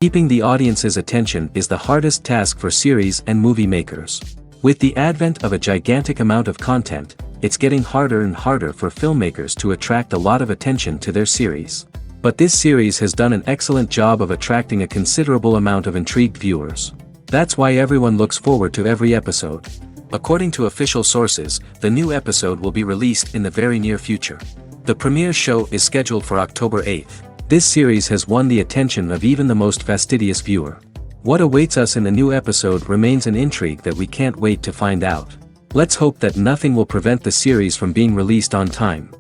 Keeping the audience's attention is the hardest task for series and movie makers. With the advent of a gigantic amount of content, it's getting harder and harder for filmmakers to attract a lot of attention to their series. But this series has done an excellent job of attracting a considerable amount of intrigued viewers. That's why everyone looks forward to every episode. According to official sources, the new episode will be released in the very near future. The premiere show is scheduled for October 8th. This series has won the attention of even the most fastidious viewer. What awaits us in the new episode remains an intrigue that we can't wait to find out. Let's hope that nothing will prevent the series from being released on time.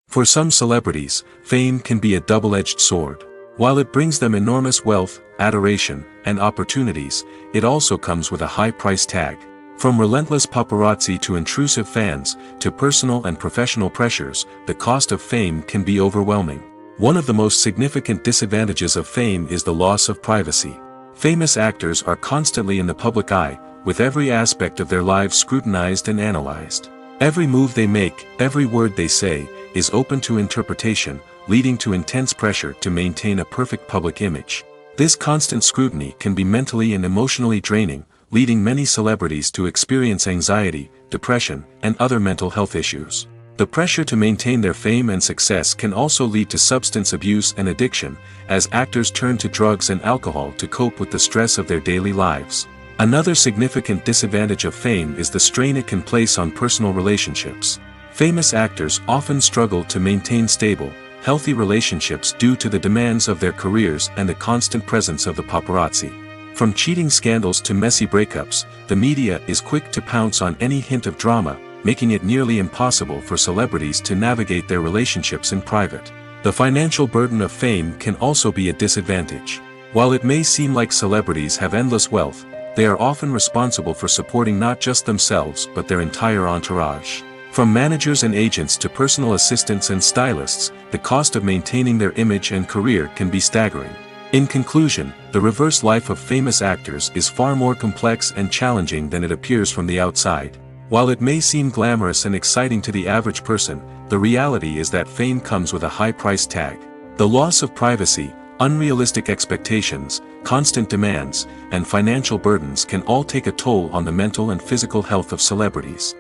For some celebrities, fame can be a double-edged sword. While it brings them enormous wealth, adoration, and opportunities, it also comes with a high price tag. From relentless paparazzi to intrusive fans, to personal and professional pressures, the cost of fame can be overwhelming. One of the most significant disadvantages of fame is the loss of privacy. Famous actors are constantly in the public eye, with every aspect of their lives scrutinized and analyzed. Every move they make, every word they say, is open to interpretation, leading to intense pressure to maintain a perfect public image. This constant scrutiny can be mentally and emotionally draining, leading many celebrities to experience anxiety, depression, and other mental health issues. The pressure to maintain their fame and success can also lead to substance abuse and addiction, as actors turn to drugs and alcohol to cope with the stress of their daily lives. Another significant disadvantage of fame is the strain it can place on personal relationships. Famous actors often struggle to maintain stable, healthy relationships due to the demands of their careers and the constant presence of the paparazzi. From cheating scandals to messy breakups, the media is quick to pounce on any hint of drama, making it nearly impossible for celebrities to navigate their relationships in private. The financial burden of fame can also be a disadvantage. While it may seem like celebrities have endless wealth, they are often responsible for supporting not just themselves but their entire entourage. From managers and agents to personal assistants and stylists, the cost of maintaining their image and career can be staggering. In conclusion, the reverse life of famous actors is far more complex and challenging than it appears from the outside. While it may seem glamorous and exciting to the average person, the reality is that fame comes with a high price tag. The loss of privacy, unrealistic expectations, constant demands, and financial burdens can all take a toll on the mental and physical health of celebrities.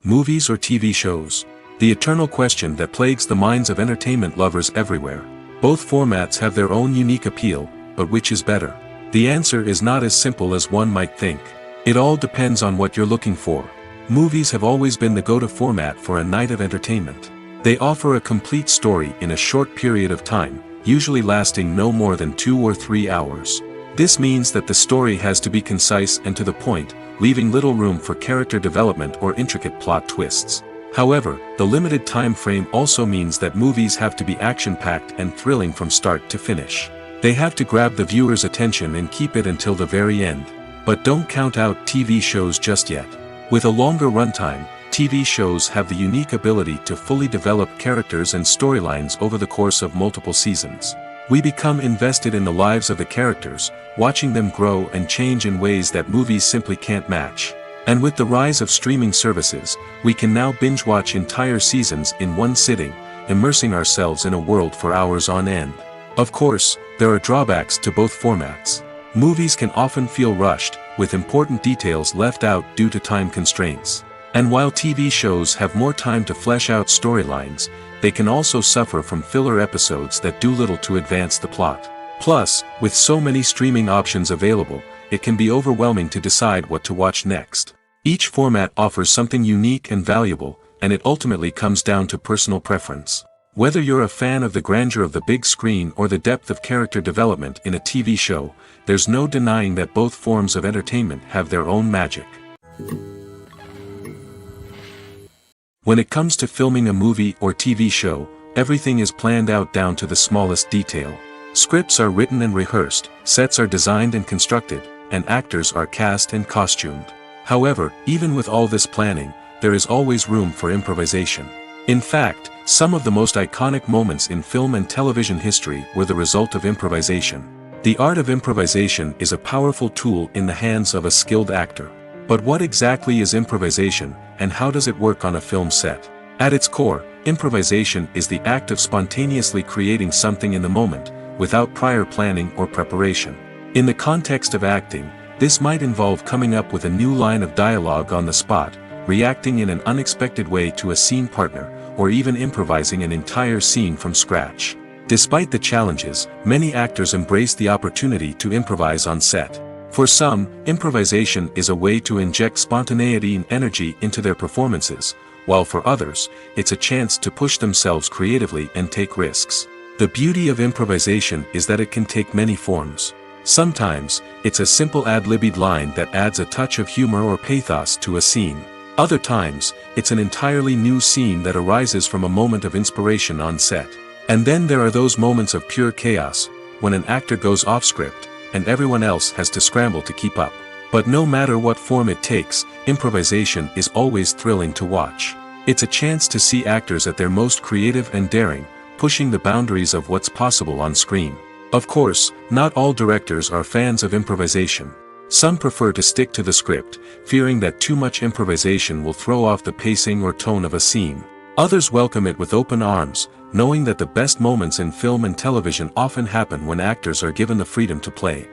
Movies or TV shows? The eternal question that plagues the minds of entertainment lovers everywhere. Both formats have their own unique appeal, but which is better? The answer is not as simple as one might think. It all depends on what you're looking for. Movies have always been the go-to format for a night of entertainment. They offer a complete story in a short period of time, usually lasting no more than 2 or 3 hours. This means that the story has to be concise and to the point, leaving little room for character development or intricate plot twists. However, the limited time frame also means that movies have to be action-packed and thrilling from start to finish. They have to grab the viewer's attention and keep it until the very end. But don't count out TV shows just yet. With a longer runtime, TV shows have the unique ability to fully develop characters and storylines over the course of multiple seasons. We become invested in the lives of the characters, watching them grow and change in ways that movies simply can't match. And with the rise of streaming services, we can now binge-watch entire seasons in one sitting, immersing ourselves in a world for hours on end. Of course, there are drawbacks to both formats. Movies can often feel rushed, with important details left out due to time constraints. And while TV shows have more time to flesh out storylines, they can also suffer from filler episodes that do little to advance the plot. Plus, with so many streaming options available, it can be overwhelming to decide what to watch next. Each format offers something unique and valuable, and it ultimately comes down to personal preference. Whether you're a fan of the grandeur of the big screen or the depth of character development in a TV show, there's no denying that both forms of entertainment have their own magic. When it comes to filming a movie or TV show, everything is planned out down to the smallest detail. Scripts are written and rehearsed, sets are designed and constructed, and actors are cast and costumed. However, even with all this planning, there is always room for improvisation. In fact, some of the most iconic moments in film and television history were the result of improvisation. The art of improvisation is a powerful tool in the hands of a skilled actor. But what exactly is improvisation, and how does it work on a film set? At its core, improvisation is the act of spontaneously creating something in the moment, without prior planning or preparation. In the context of acting, this might involve coming up with a new line of dialogue on the spot, reacting in an unexpected way to a scene partner, or even improvising an entire scene from scratch. Despite the challenges, many actors embrace the opportunity to improvise on set. For some, improvisation is a way to inject spontaneity and energy into their performances, while for others, it's a chance to push themselves creatively and take risks. The beauty of improvisation is that it can take many forms. Sometimes, it's a simple ad-libbed line that adds a touch of humor or pathos to a scene. Other times, it's an entirely new scene that arises from a moment of inspiration on set. And then there are those moments of pure chaos, when an actor goes off script, and everyone else has to scramble to keep up. But no matter what form it takes, improvisation is always thrilling to watch. It's a chance to see actors at their most creative and daring, pushing the boundaries of what's possible on screen. Of course, not all directors are fans of improvisation. Some prefer to stick to the script, fearing that too much improvisation will throw off the pacing or tone of a scene. Others welcome it with open arms, knowing that the best moments in film and television often happen when actors are given the freedom to play.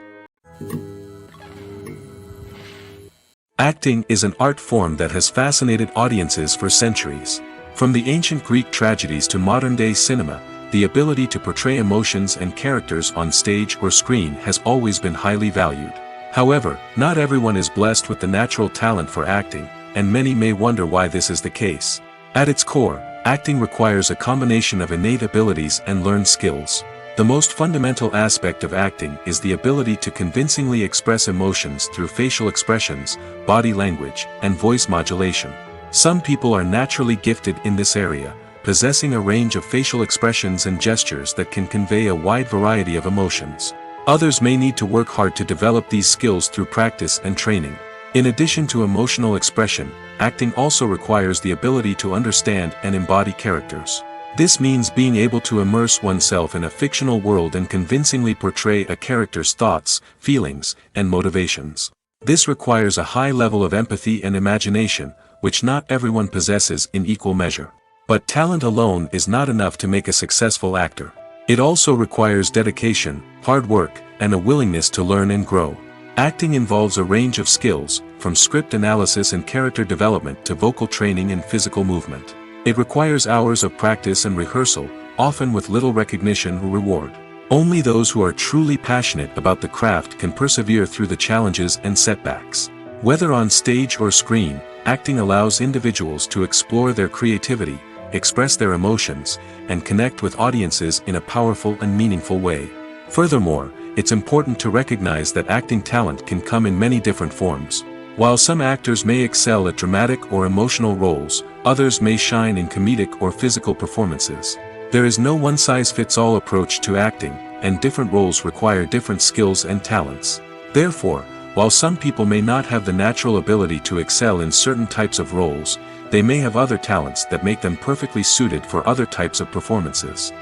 Acting is an art form that has fascinated audiences for centuries. From the ancient Greek tragedies to modern-day cinema, the ability to portray emotions and characters on stage or screen has always been highly valued. However, not everyone is blessed with the natural talent for acting, and many may wonder why this is the case. At its core, acting requires a combination of innate abilities and learned skills. The most fundamental aspect of acting is the ability to convincingly express emotions through facial expressions, body language, and voice modulation. Some people are naturally gifted in this area, possessing a range of facial expressions and gestures that can convey a wide variety of emotions. Others may need to work hard to develop these skills through practice and training. In addition to emotional expression, acting also requires the ability to understand and embody characters. This means being able to immerse oneself in a fictional world and convincingly portray a character's thoughts, feelings, and motivations. This requires a high level of empathy and imagination, which not everyone possesses in equal measure. But talent alone is not enough to make a successful actor. It also requires dedication, hard work, and a willingness to learn and grow. Acting involves a range of skills, from script analysis and character development to vocal training and physical movement. It requires hours of practice and rehearsal, often with little recognition or reward. Only those who are truly passionate about the craft can persevere through the challenges and setbacks. Whether on stage or screen, acting allows individuals to explore their creativity, express their emotions, and connect with audiences in a powerful and meaningful way. Furthermore, it's important to recognize that acting talent can come in many different forms. While some actors may excel at dramatic or emotional roles, others may shine in comedic or physical performances. There is no one-size-fits-all approach to acting, and different roles require different skills and talents. Therefore, while some people may not have the natural ability to excel in certain types of roles, they may have other talents that make them perfectly suited for other types of performances.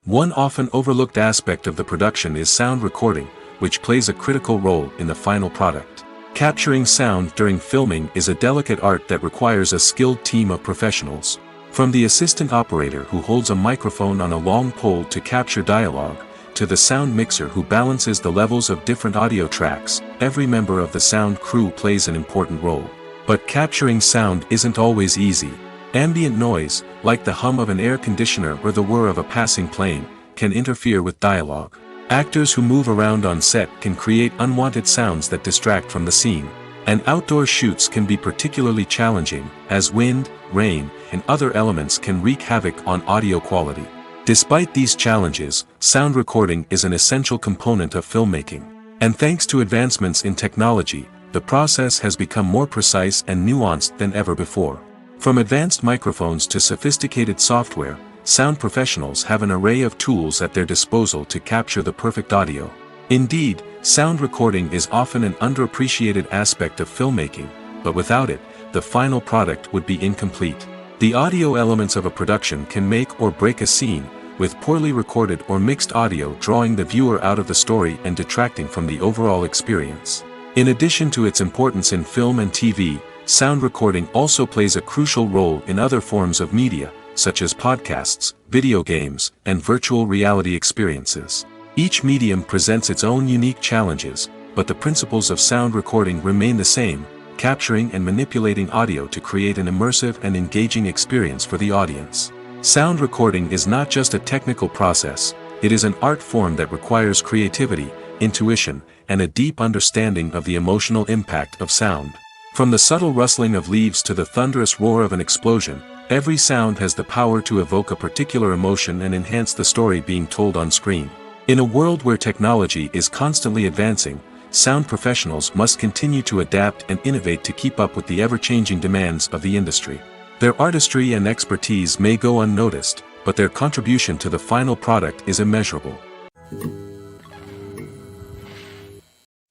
One often overlooked aspect of the production is sound recording, which plays a critical role in the final product. Capturing sound during filming is a delicate art that requires a skilled team of professionals. From the assistant operator who holds a microphone on a long pole to capture dialogue, to the sound mixer who balances the levels of different audio tracks, every member of the sound crew plays an important role. But capturing sound isn't always easy. Ambient noise, like the hum of an air conditioner or the whir of a passing plane, can interfere with dialogue. Actors who move around on set can create unwanted sounds that distract from the scene. And outdoor shoots can be particularly challenging, as wind, rain, and other elements can wreak havoc on audio quality. Despite these challenges, sound recording is an essential component of filmmaking. And thanks to advancements in technology, the process has become more precise and nuanced than ever before. From advanced microphones to sophisticated software, sound professionals have an array of tools at their disposal to capture the perfect audio. Indeed, sound recording is often an underappreciated aspect of filmmaking, but without it, the final product would be incomplete. The audio elements of a production can make or break a scene, with poorly recorded or mixed audio drawing the viewer out of the story and detracting from the overall experience. In addition to its importance in film and TV, sound recording also plays a crucial role in other forms of media, such as podcasts, video games, and virtual reality experiences. Each medium presents its own unique challenges, but the principles of sound recording remain the same, capturing and manipulating audio to create an immersive and engaging experience for the audience. Sound recording is not just a technical process, it is an art form that requires creativity, intuition, and a deep understanding of the emotional impact of sound. From the subtle rustling of leaves to the thunderous roar of an explosion, every sound has the power to evoke a particular emotion and enhance the story being told on screen. In a world where technology is constantly advancing, sound professionals must continue to adapt and innovate to keep up with the ever-changing demands of the industry. Their artistry and expertise may go unnoticed, but their contribution to the final product is immeasurable.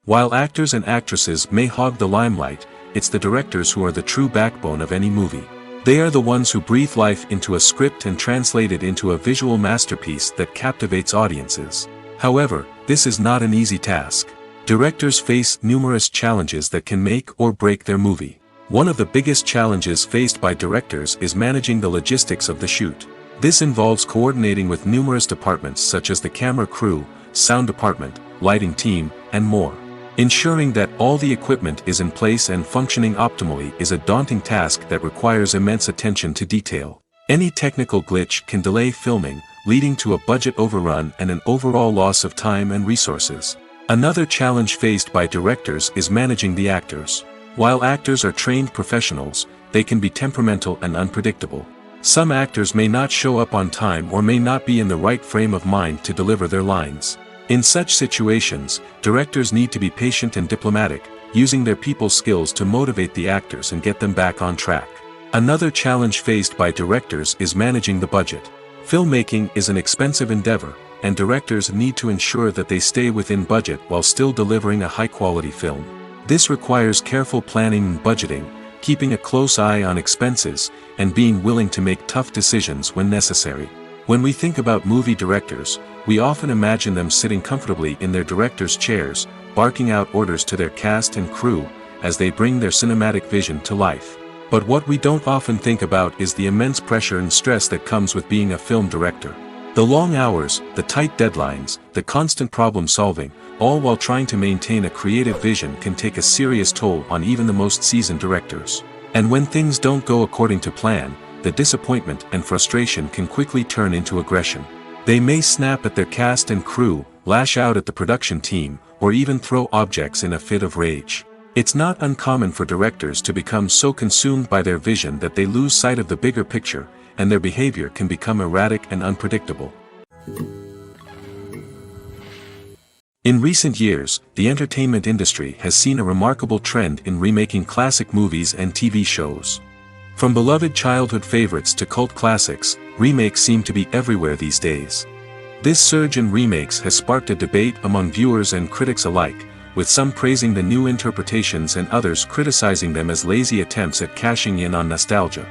While actors and actresses may hog the limelight, it's the directors who are the true backbone of any movie. They are the ones who breathe life into a script and translate it into a visual masterpiece that captivates audiences. However, this is not an easy task. Directors face numerous challenges that can make or break their movie. One of the biggest challenges faced by directors is managing the logistics of the shoot. This involves coordinating with numerous departments such as the camera crew, sound department, lighting team, and more. Ensuring that all the equipment is in place and functioning optimally is a daunting task that requires immense attention to detail. Any technical glitch can delay filming, leading to a budget overrun and an overall loss of time and resources. Another challenge faced by directors is managing the actors. While actors are trained professionals, they can be temperamental and unpredictable. Some actors may not show up on time or may not be in the right frame of mind to deliver their lines. In such situations, directors need to be patient and diplomatic, using their people skills to motivate the actors and get them back on track. Another challenge faced by directors is managing the budget. Filmmaking is an expensive endeavor, and directors need to ensure that they stay within budget while still delivering a high-quality film. This requires careful planning and budgeting, keeping a close eye on expenses, and being willing to make tough decisions when necessary. When we think about movie directors, we often imagine them sitting comfortably in their director's chairs, barking out orders to their cast and crew, as they bring their cinematic vision to life. But what we don't often think about is the immense pressure and stress that comes with being a film director. The long hours, the tight deadlines, the constant problem solving, all while trying to maintain a creative vision can take a serious toll on even the most seasoned directors. And when things don't go according to plan, the disappointment and frustration can quickly turn into aggression. They may snap at their cast and crew, lash out at the production team, or even throw objects in a fit of rage. It's not uncommon for directors to become so consumed by their vision that they lose sight of the bigger picture, and their behavior can become erratic and unpredictable. In recent years, the entertainment industry has seen a remarkable trend in remaking classic movies and TV shows. From beloved childhood favorites to cult classics, remakes seem to be everywhere these days. This surge in remakes has sparked a debate among viewers and critics alike, with some praising the new interpretations and others criticizing them as lazy attempts at cashing in on nostalgia.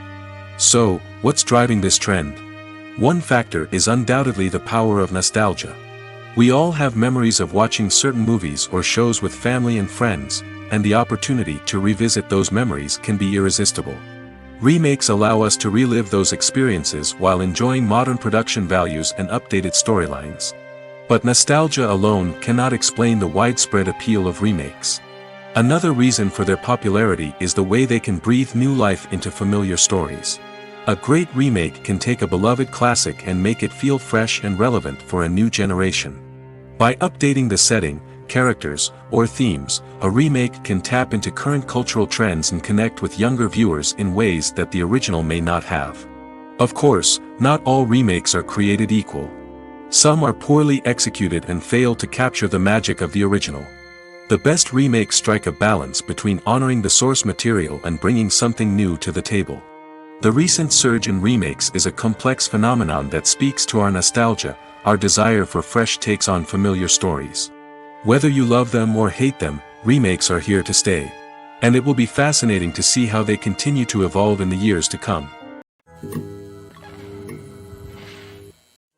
So, what's driving this trend? One factor is undoubtedly the power of nostalgia. We all have memories of watching certain movies or shows with family and friends, and the opportunity to revisit those memories can be irresistible. Remakes allow us to relive those experiences while enjoying modern production values and updated storylines. But nostalgia alone cannot explain the widespread appeal of remakes. Another reason for their popularity is the way they can breathe new life into familiar stories. A great remake can take a beloved classic and make it feel fresh and relevant for a new generation. By updating the setting, characters, or themes, a remake can tap into current cultural trends and connect with younger viewers in ways that the original may not have. Of course, not all remakes are created equal. Some are poorly executed and fail to capture the magic of the original. The best remakes strike a balance between honoring the source material and bringing something new to the table. The recent surge in remakes is a complex phenomenon that speaks to our nostalgia, our desire for fresh takes on familiar stories. Whether you love them or hate them, remakes are here to stay. And it will be fascinating to see how they continue to evolve in the years to come.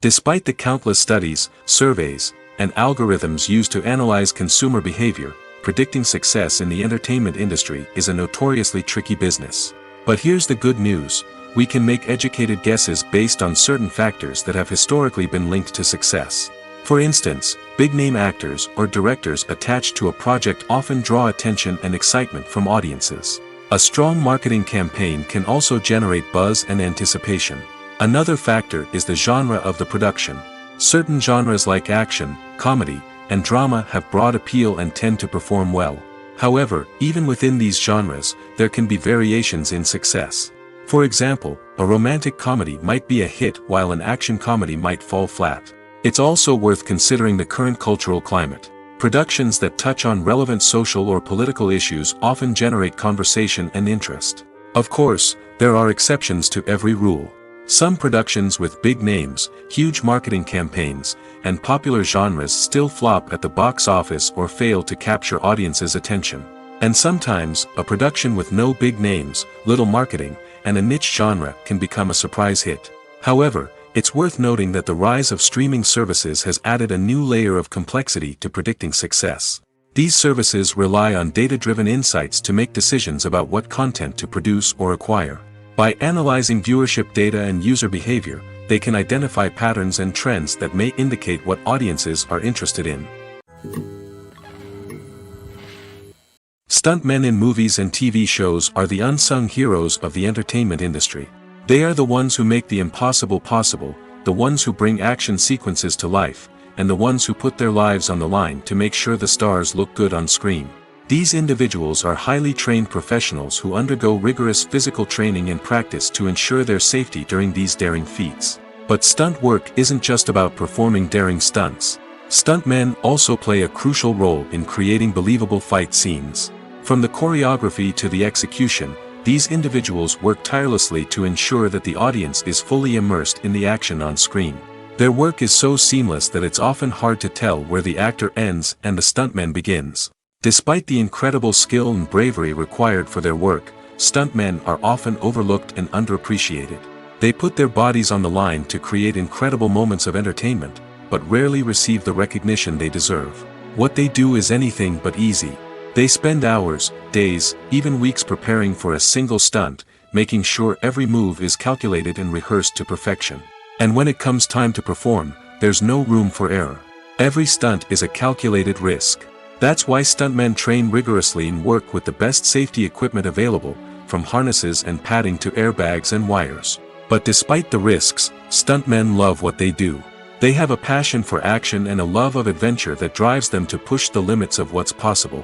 Despite the countless studies, surveys, and algorithms used to analyze consumer behavior, predicting success in the entertainment industry is a notoriously tricky business. But here's the good news: we can make educated guesses based on certain factors that have historically been linked to success. For instance, big-name actors or directors attached to a project often draw attention and excitement from audiences. A strong marketing campaign can also generate buzz and anticipation. Another factor is the genre of the production. Certain genres like action, comedy, and drama have broad appeal and tend to perform well. However, even within these genres, there can be variations in success. For example, a romantic comedy might be a hit while an action comedy might fall flat. It's also worth considering the current cultural climate. Productions that touch on relevant social or political issues often generate conversation and interest. Of course, there are exceptions to every rule. Some productions with big names, huge marketing campaigns, and popular genres still flop at the box office or fail to capture audiences' attention. And sometimes, a production with no big names, little marketing, and a niche genre can become a surprise hit. However, it's worth noting that the rise of streaming services has added a new layer of complexity to predicting success. These services rely on data-driven insights to make decisions about what content to produce or acquire. By analyzing viewership data and user behavior, they can identify patterns and trends that may indicate what audiences are interested in. Stuntmen in movies and TV shows are the unsung heroes of the entertainment industry. They are the ones who make the impossible possible, the ones who bring action sequences to life, and the ones who put their lives on the line to make sure the stars look good on screen. These individuals are highly trained professionals who undergo rigorous physical training and practice to ensure their safety during these daring feats. But stunt work isn't just about performing daring stunts. Stuntmen also play a crucial role in creating believable fight scenes. From the choreography to the execution, these individuals work tirelessly to ensure that the audience is fully immersed in the action on screen. Their work is so seamless that it's often hard to tell where the actor ends and the stuntman begins. Despite the incredible skill and bravery required for their work, stuntmen are often overlooked and underappreciated. They put their bodies on the line to create incredible moments of entertainment, but rarely receive the recognition they deserve. What they do is anything but easy. They spend hours, days, even weeks preparing for a single stunt, making sure every move is calculated and rehearsed to perfection. And when it comes time to perform, there's no room for error. Every stunt is a calculated risk. That's why stuntmen train rigorously and work with the best safety equipment available, from harnesses and padding to airbags and wires. But despite the risks, stuntmen love what they do. They have a passion for action and a love of adventure that drives them to push the limits of what's possible.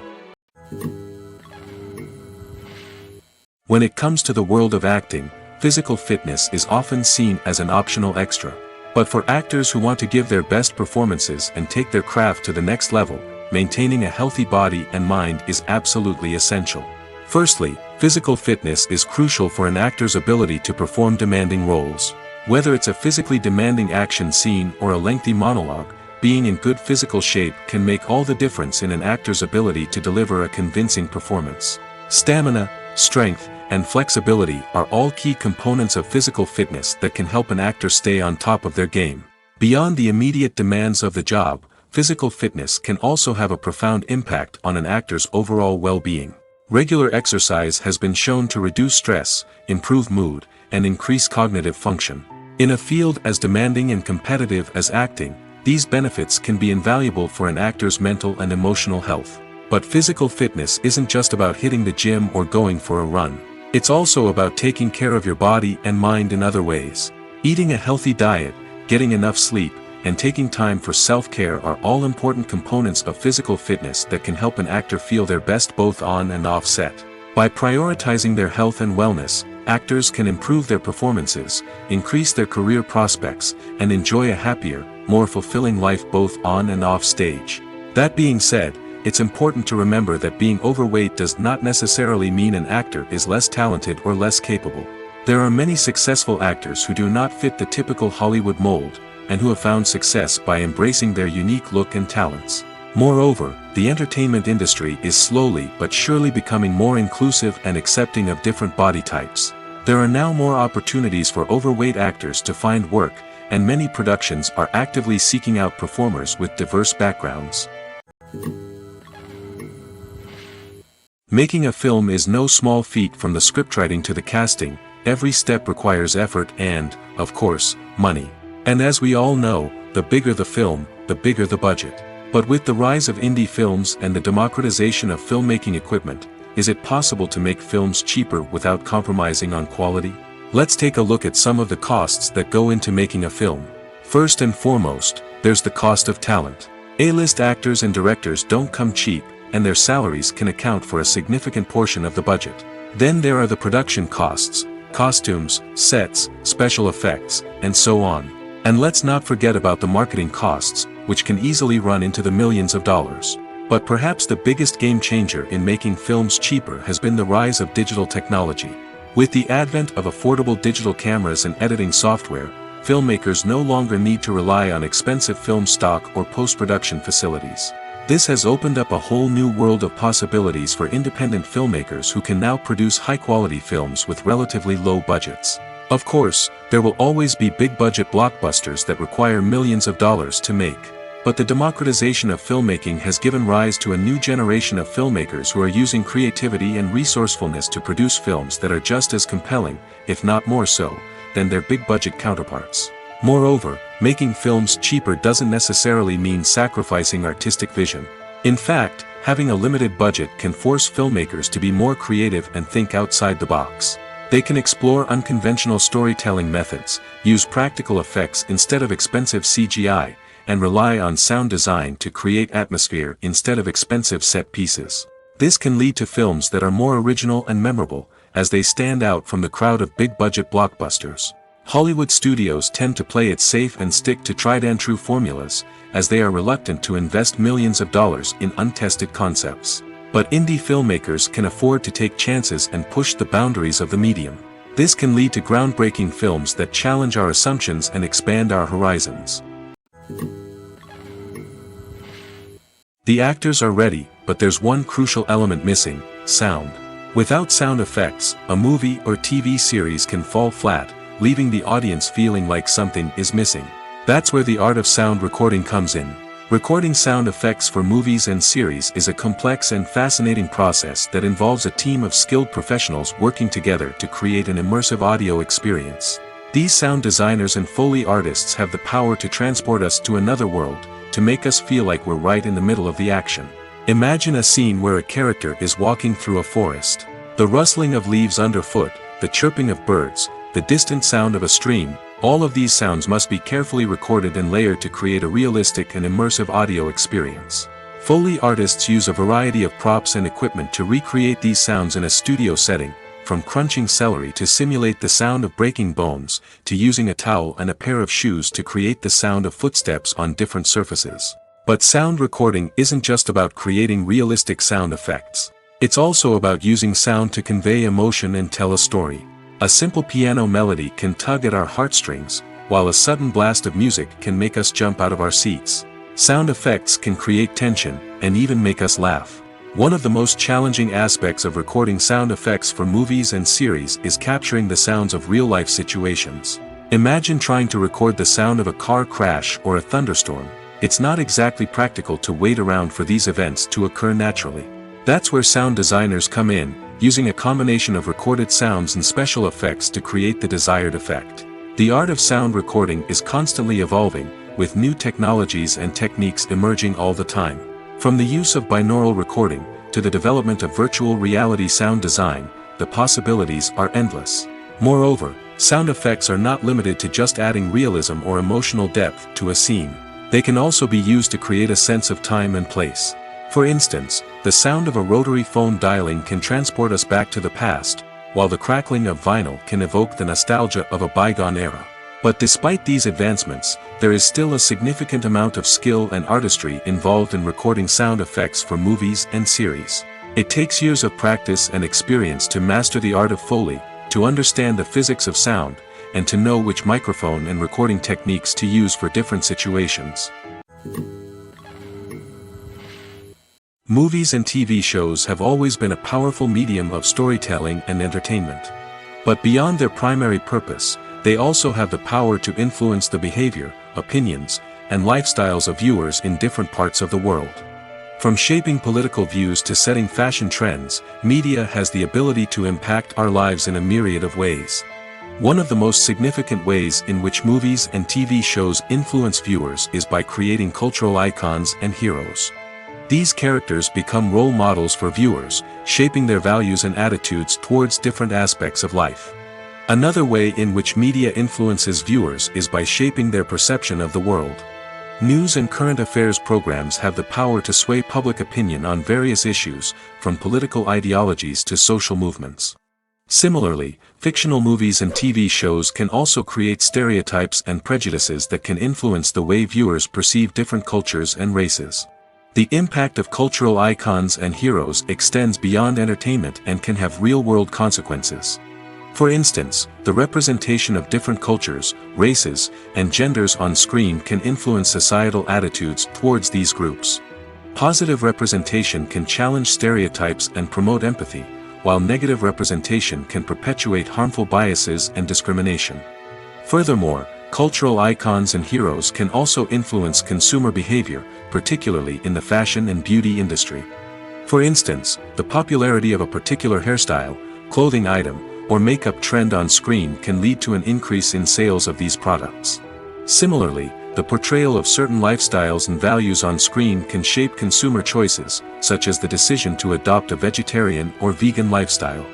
When it comes to the world of acting, physical fitness is often seen as an optional extra. But for actors who want to give their best performances and take their craft to the next level, maintaining a healthy body and mind is absolutely essential. Firstly, physical fitness is crucial for an actor's ability to perform demanding roles. Whether it's a physically demanding action scene or a lengthy monologue, being in good physical shape can make all the difference in an actor's ability to deliver a convincing performance. Stamina, strength, and flexibility are all key components of physical fitness that can help an actor stay on top of their game. Beyond the immediate demands of the job, physical fitness can also have a profound impact on an actor's overall well-being. Regular exercise has been shown to reduce stress, improve mood, and increase cognitive function. In a field as demanding and competitive as acting, these benefits can be invaluable for an actor's mental and emotional health. But physical fitness isn't just about hitting the gym or going for a run. It's also about taking care of your body and mind in other ways. Eating a healthy diet, getting enough sleep, and taking time for self-care are all important components of physical fitness that can help an actor feel their best both on and off set. By prioritizing their health and wellness, actors can improve their performances, increase their career prospects, and enjoy a happier, more fulfilling life both on and off stage. That being said, it's important to remember that being overweight does not necessarily mean an actor is less talented or less capable. There are many successful actors who do not fit the typical Hollywood mold, and who have found success by embracing their unique look and talents. Moreover, the entertainment industry is slowly but surely becoming more inclusive and accepting of different body types. There are now more opportunities for overweight actors to find work, and many productions are actively seeking out performers with diverse backgrounds. Making a film is no small feat. From the scriptwriting to the casting, every step requires effort and, of course, money. And as we all know, the bigger the film, the bigger the budget. But with the rise of indie films and the democratization of filmmaking equipment, is it possible to make films cheaper without compromising on quality? Let's take a look at some of the costs that go into making a film. First and foremost, there's the cost of talent. A-list actors and directors don't come cheap, and their salaries can account for a significant portion of the budget. Then there are the production costs, costumes, sets, special effects, and so on. And let's not forget about the marketing costs, which can easily run into the millions of dollars. But perhaps the biggest game changer in making films cheaper has been the rise of digital technology. With the advent of affordable digital cameras and editing software, filmmakers no longer need to rely on expensive film stock or post-production facilities. This has opened up a whole new world of possibilities for independent filmmakers who can now produce high-quality films with relatively low budgets. Of course, there will always be big-budget blockbusters that require millions of dollars to make. But the democratization of filmmaking has given rise to a new generation of filmmakers who are using creativity and resourcefulness to produce films that are just as compelling, if not more so, than their big-budget counterparts. Moreover, making films cheaper doesn't necessarily mean sacrificing artistic vision. In fact, having a limited budget can force filmmakers to be more creative and think outside the box. They can explore unconventional storytelling methods, use practical effects instead of expensive CGI, and rely on sound design to create atmosphere instead of expensive set pieces. This can lead to films that are more original and memorable, as they stand out from the crowd of big-budget blockbusters. Hollywood studios tend to play it safe and stick to tried-and-true formulas, as they are reluctant to invest millions of dollars in untested concepts. But indie filmmakers can afford to take chances and push the boundaries of the medium. This can lead to groundbreaking films that challenge our assumptions and expand our horizons. The actors are ready, but there's one crucial element missing: sound. Without sound effects, a movie or TV series can fall flat, leaving the audience feeling like something is missing. That's where the art of sound recording comes in. Recording sound effects for movies and series is a complex and fascinating process that involves a team of skilled professionals working together to create an immersive audio experience. These sound designers and Foley artists have the power to transport us to another world, to make us feel like we're right in the middle of the action. Imagine a scene where a character is walking through a forest. The rustling of leaves underfoot, the chirping of birds, the distant sound of a stream, all of these sounds must be carefully recorded and layered to create a realistic and immersive audio experience. Foley artists use a variety of props and equipment to recreate these sounds in a studio setting, from crunching celery to simulate the sound of breaking bones, to using a towel and a pair of shoes to create the sound of footsteps on different surfaces. But sound recording isn't just about creating realistic sound effects. It's also about using sound to convey emotion and tell a story. A simple piano melody can tug at our heartstrings, while a sudden blast of music can make us jump out of our seats. Sound effects can create tension, and even make us laugh. One of the most challenging aspects of recording sound effects for movies and series is capturing the sounds of real-life situations. Imagine trying to record the sound of a car crash or a thunderstorm. It's not exactly practical to wait around for these events to occur naturally. That's where sound designers come in, using a combination of recorded sounds and special effects to create the desired effect. The art of sound recording is constantly evolving, with new technologies and techniques emerging all the time. From the use of binaural recording, to the development of virtual reality sound design, the possibilities are endless. Moreover, sound effects are not limited to just adding realism or emotional depth to a scene. They can also be used to create a sense of time and place. For instance, the sound of a rotary phone dialing can transport us back to the past, while the crackling of vinyl can evoke the nostalgia of a bygone era. But despite these advancements, there is still a significant amount of skill and artistry involved in recording sound effects for movies and series. It takes years of practice and experience to master the art of Foley, to understand the physics of sound, and to know which microphone and recording techniques to use for different situations. Movies and TV shows have always been a powerful medium of storytelling and entertainment. But beyond their primary purpose, they also have the power to influence the behavior, opinions, and lifestyles of viewers in different parts of the world. From shaping political views to setting fashion trends, media has the ability to impact our lives in a myriad of ways. One of the most significant ways in which movies and TV shows influence viewers is by creating cultural icons and heroes. These characters become role models for viewers, shaping their values and attitudes towards different aspects of life. Another way in which media influences viewers is by shaping their perception of the world. News and current affairs programs have the power to sway public opinion on various issues, from political ideologies to social movements. Similarly, fictional movies and TV shows can also create stereotypes and prejudices that can influence the way viewers perceive different cultures and races. The impact of cultural icons and heroes extends beyond entertainment and can have real-world consequences. For instance, the representation of different cultures, races, and genders on screen can influence societal attitudes towards these groups. Positive representation can challenge stereotypes and promote empathy, while negative representation can perpetuate harmful biases and discrimination. Furthermore, cultural icons and heroes can also influence consumer behavior, particularly in the fashion and beauty industry. For instance, the popularity of a particular hairstyle, clothing item, or makeup trend on screen can lead to an increase in sales of these products. Similarly, the portrayal of certain lifestyles and values on screen can shape consumer choices, such as the decision to adopt a vegetarian or vegan lifestyle.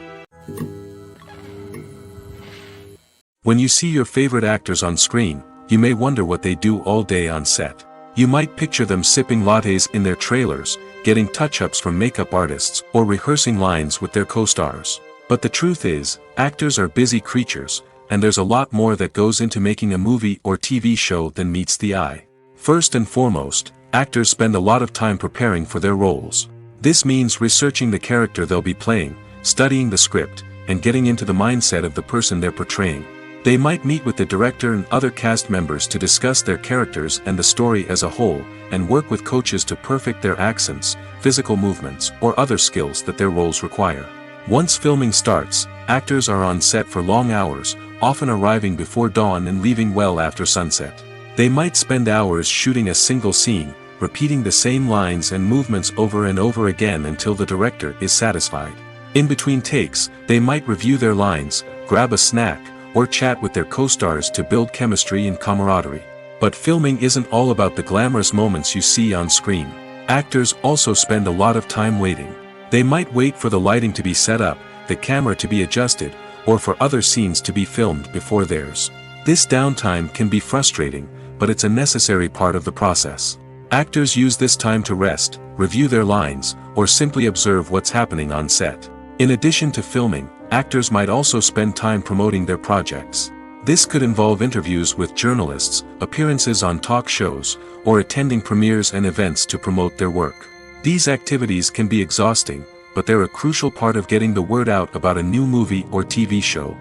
When you see your favorite actors on screen, you may wonder what they do all day on set. You might picture them sipping lattes in their trailers, getting touch-ups from makeup artists, or rehearsing lines with their co-stars. But the truth is, actors are busy creatures, and there's a lot more that goes into making a movie or TV show than meets the eye. First and foremost, actors spend a lot of time preparing for their roles. This means researching the character they'll be playing, studying the script, and getting into the mindset of the person they're portraying. They might meet with the director and other cast members to discuss their characters and the story as a whole, and work with coaches to perfect their accents, physical movements, or other skills that their roles require. Once filming starts, actors are on set for long hours, often arriving before dawn and leaving well after sunset. They might spend hours shooting a single scene, repeating the same lines and movements over and over again until the director is satisfied. In between takes, they might review their lines, grab a snack, or chat with their co-stars to build chemistry and camaraderie. But filming isn't all about the glamorous moments you see on screen. Actors also spend a lot of time waiting. They might wait for the lighting to be set up, the camera to be adjusted, or for other scenes to be filmed before theirs. This downtime can be frustrating, but it's a necessary part of the process. Actors use this time to rest, review their lines, or simply observe what's happening on set. In addition to filming, actors might also spend time promoting their projects. This could involve interviews with journalists, appearances on talk shows, or attending premieres and events to promote their work. These activities can be exhausting, but they're a crucial part of getting the word out about a new movie or TV show.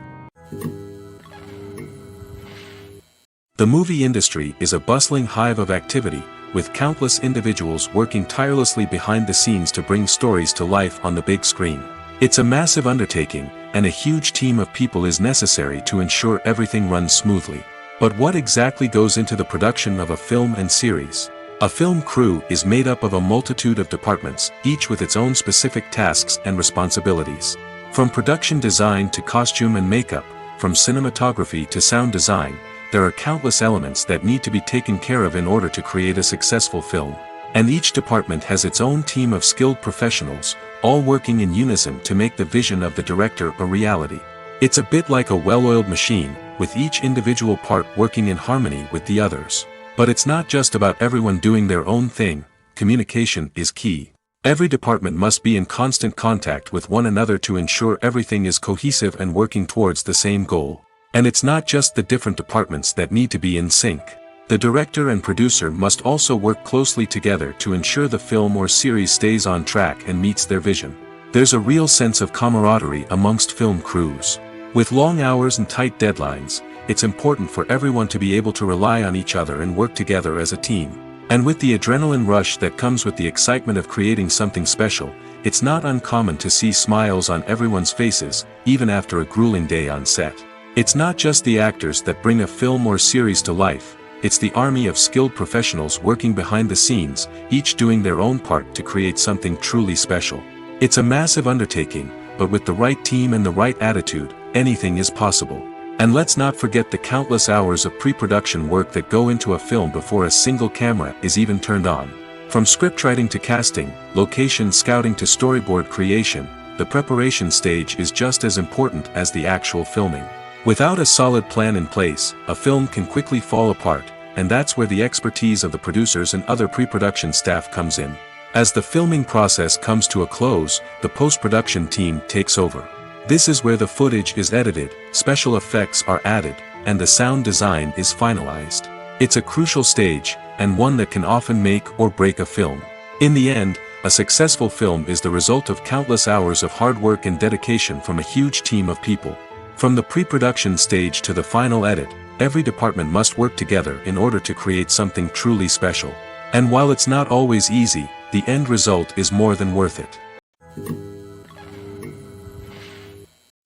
The movie industry is a bustling hive of activity, with countless individuals working tirelessly behind the scenes to bring stories to life on the big screen. It's a massive undertaking, and a huge team of people is necessary to ensure everything runs smoothly. But what exactly goes into the production of a film and series? A film crew is made up of a multitude of departments, each with its own specific tasks and responsibilities. From production design to costume and makeup, from cinematography to sound design, there are countless elements that need to be taken care of in order to create a successful film. And each department has its own team of skilled professionals, all working in unison to make the vision of the director a reality. It's a bit like a well-oiled machine, with each individual part working in harmony with the others. But it's not just about everyone doing their own thing. Communication is key. Every department must be in constant contact with one another to ensure everything is cohesive and working towards the same goal. And it's not just the different departments that need to be in sync. The director and producer must also work closely together to ensure the film or series stays on track and meets their vision. There's a real sense of camaraderie amongst film crews. With long hours and tight deadlines, it's important for everyone to be able to rely on each other and work together as a team. And with the adrenaline rush that comes with the excitement of creating something special, it's not uncommon to see smiles on everyone's faces, even after a grueling day on set. It's not just the actors that bring a film or series to life, it's the army of skilled professionals working behind the scenes, each doing their own part to create something truly special. It's a massive undertaking, but with the right team and the right attitude, anything is possible. And let's not forget the countless hours of pre-production work that go into a film before a single camera is even turned on. From scriptwriting to casting, location scouting to storyboard creation, the preparation stage is just as important as the actual filming. Without a solid plan in place, a film can quickly fall apart, and that's where the expertise of the producers and other pre-production staff comes in. As the filming process comes to a close, the post-production team takes over. This is where the footage is edited, special effects are added, and the sound design is finalized. It's a crucial stage, and one that can often make or break a film. In the end, a successful film is the result of countless hours of hard work and dedication from a huge team of people. From the pre-production stage to the final edit, every department must work together in order to create something truly special. And while it's not always easy, the end result is more than worth it.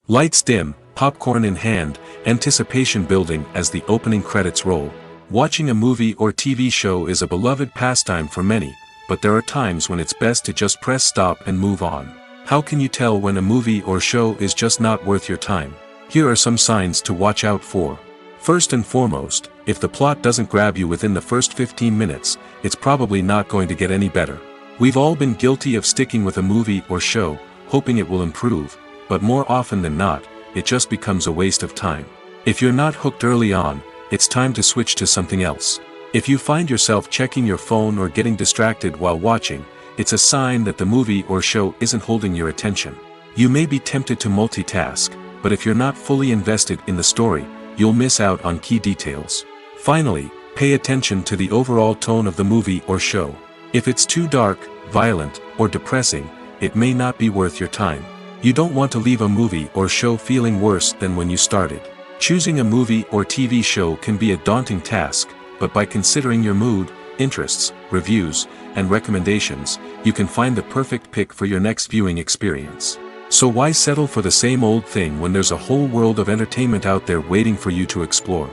Lights dim, popcorn in hand, anticipation building as the opening credits roll. Watching a movie or TV show is a beloved pastime for many, but there are times when it's best to just press stop and move on. How can you tell when a movie or show is just not worth your time? Here are some signs to watch out for. First and foremost, if the plot doesn't grab you within the first 15 minutes, it's probably not going to get any better. We've all been guilty of sticking with a movie or show, hoping it will improve, but more often than not, it just becomes a waste of time. If you're not hooked early on, it's time to switch to something else. If you find yourself checking your phone or getting distracted while watching, it's a sign that the movie or show isn't holding your attention. You may be tempted to multitask, but if you're not fully invested in the story, you'll miss out on key details. Finally, pay attention to the overall tone of the movie or show. If it's too dark, violent, or depressing, it may not be worth your time. You don't want to leave a movie or show feeling worse than when you started. Choosing a movie or TV show can be a daunting task, but by considering your mood, interests, reviews, and recommendations, you can find the perfect pick for your next viewing experience. So why settle for the same old thing when there's a whole world of entertainment out there waiting for you to explore?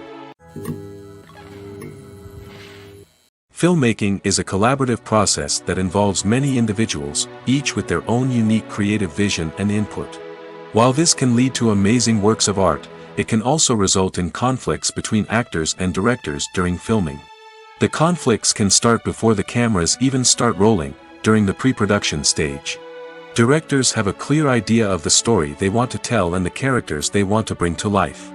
Filmmaking is a collaborative process that involves many individuals, each with their own unique creative vision and input. While this can lead to amazing works of art, it can also result in conflicts between actors and directors during filming. The conflicts can start before the cameras even start rolling, during the pre-production stage. Directors have a clear idea of the story they want to tell and the characters they want to bring to life.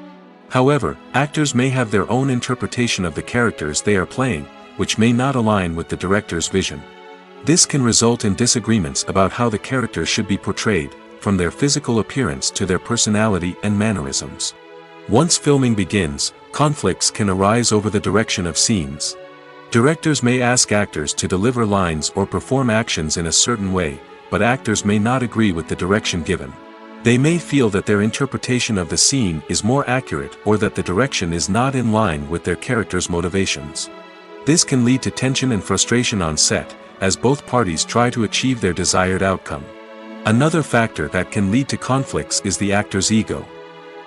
However, actors may have their own interpretation of the characters they are playing, which may not align with the director's vision. This can result in disagreements about how the characters should be portrayed, from their physical appearance to their personality and mannerisms. Once filming begins, conflicts can arise over the direction of scenes. Directors may ask actors to deliver lines or perform actions in a certain way, but actors may not agree with the direction given. They may feel that their interpretation of the scene is more accurate or that the direction is not in line with their character's motivations. This can lead to tension and frustration on set, as both parties try to achieve their desired outcome. Another factor that can lead to conflicts is the actor's ego.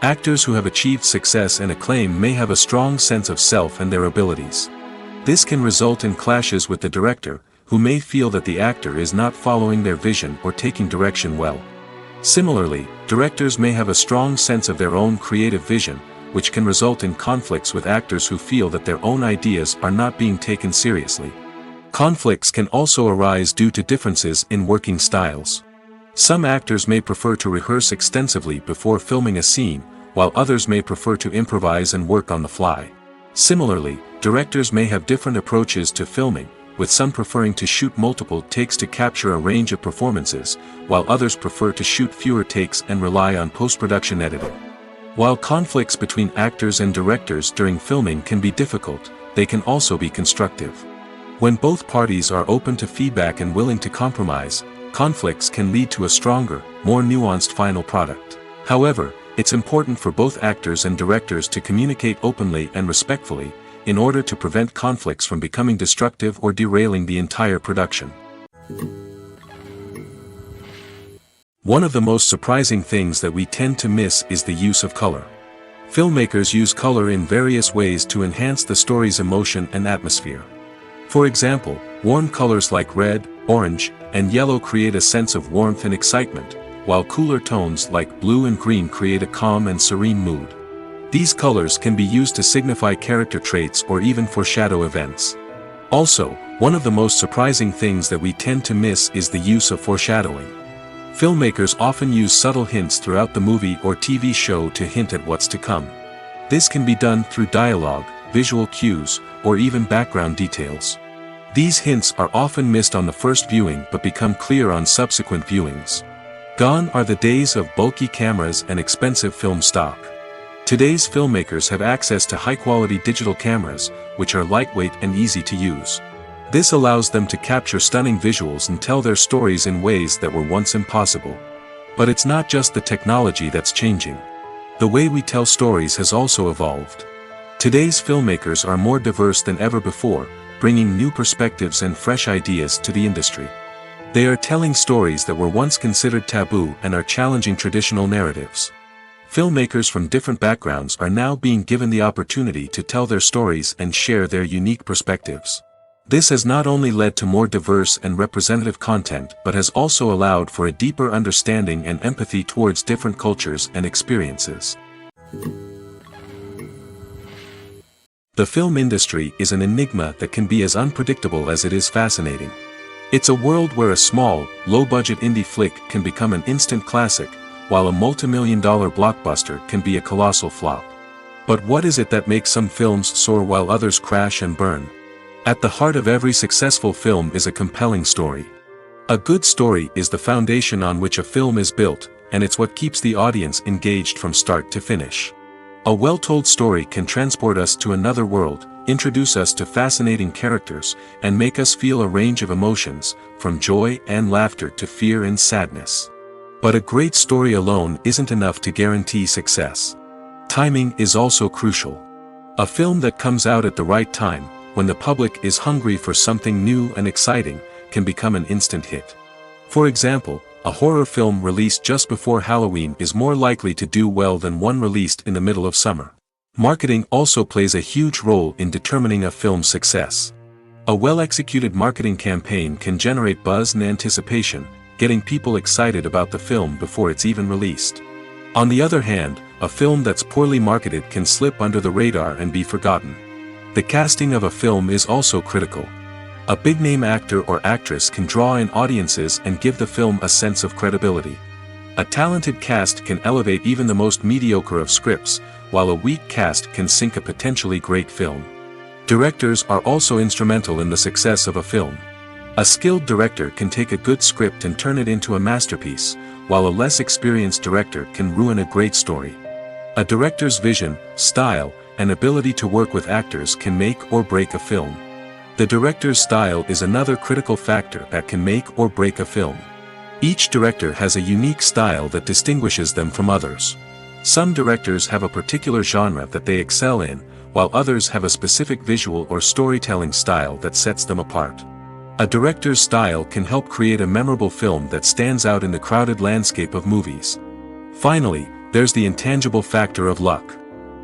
Actors who have achieved success and acclaim may have a strong sense of self and their abilities. This can result in clashes with the director, who may feel that the actor is not following their vision or taking direction well. Similarly, directors may have a strong sense of their own creative vision, which can result in conflicts with actors who feel that their own ideas are not being taken seriously. Conflicts can also arise due to differences in working styles. Some actors may prefer to rehearse extensively before filming a scene, while others may prefer to improvise and work on the fly. Similarly, directors may have different approaches to filming, with some preferring to shoot multiple takes to capture a range of performances, while others prefer to shoot fewer takes and rely on post-production editing. While conflicts between actors and directors during filming can be difficult, they can also be constructive. When both parties are open to feedback and willing to compromise, conflicts can lead to a stronger, more nuanced final product. However, it's important for both actors and directors to communicate openly and respectfully, in order to prevent conflicts from becoming destructive or derailing the entire production. One of the most surprising things that we tend to miss is the use of color. Filmmakers use color in various ways to enhance the story's emotion and atmosphere. For example, warm colors like red, orange, and yellow create a sense of warmth and excitement, while cooler tones like blue and green create a calm and serene mood. These colors can be used to signify character traits or even foreshadow events. Also, one of the most surprising things that we tend to miss is the use of foreshadowing. Filmmakers often use subtle hints throughout the movie or TV show to hint at what's to come. This can be done through dialogue, visual cues, or even background details. These hints are often missed on the first viewing but become clear on subsequent viewings. Gone are the days of bulky cameras and expensive film stock. Today's filmmakers have access to high-quality digital cameras, which are lightweight and easy to use. This allows them to capture stunning visuals and tell their stories in ways that were once impossible. But it's not just the technology that's changing. The way we tell stories has also evolved. Today's filmmakers are more diverse than ever before, bringing new perspectives and fresh ideas to the industry. They are telling stories that were once considered taboo and are challenging traditional narratives. Filmmakers from different backgrounds are now being given the opportunity to tell their stories and share their unique perspectives. This has not only led to more diverse and representative content but has also allowed for a deeper understanding and empathy towards different cultures and experiences. The film industry is an enigma that can be as unpredictable as it is fascinating. It's a world where a small, low-budget indie flick can become an instant classic, while a multi-million-dollar blockbuster can be a colossal flop. But what is it that makes some films soar while others crash and burn? At the heart of every successful film is a compelling story. A good story is the foundation on which a film is built, and it's what keeps the audience engaged from start to finish. A well-told story can transport us to another world, introduce us to fascinating characters, and make us feel a range of emotions, from joy and laughter to fear and sadness. But a great story alone isn't enough to guarantee success. Timing is also crucial. A film that comes out at the right time, when the public is hungry for something new and exciting, can become an instant hit. For example, a horror film released just before Halloween is more likely to do well than one released in the middle of summer. Marketing also plays a huge role in determining a film's success. A well-executed marketing campaign can generate buzz and anticipation, getting people excited about the film before it's even released. On the other hand, a film that's poorly marketed can slip under the radar and be forgotten. The casting of a film is also critical. A big-name actor or actress can draw in audiences and give the film a sense of credibility. A talented cast can elevate even the most mediocre of scripts, while a weak cast can sink a potentially great film. Directors are also instrumental in the success of a film. A skilled director can take a good script and turn it into a masterpiece, while a less experienced director can ruin a great story. A director's vision, style, and ability to work with actors can make or break a film. The director's style is another critical factor that can make or break a film. Each director has a unique style that distinguishes them from others. Some directors have a particular genre that they excel in, while others have a specific visual or storytelling style that sets them apart. A director's style can help create a memorable film that stands out in the crowded landscape of movies. Finally, there's the intangible factor of luck.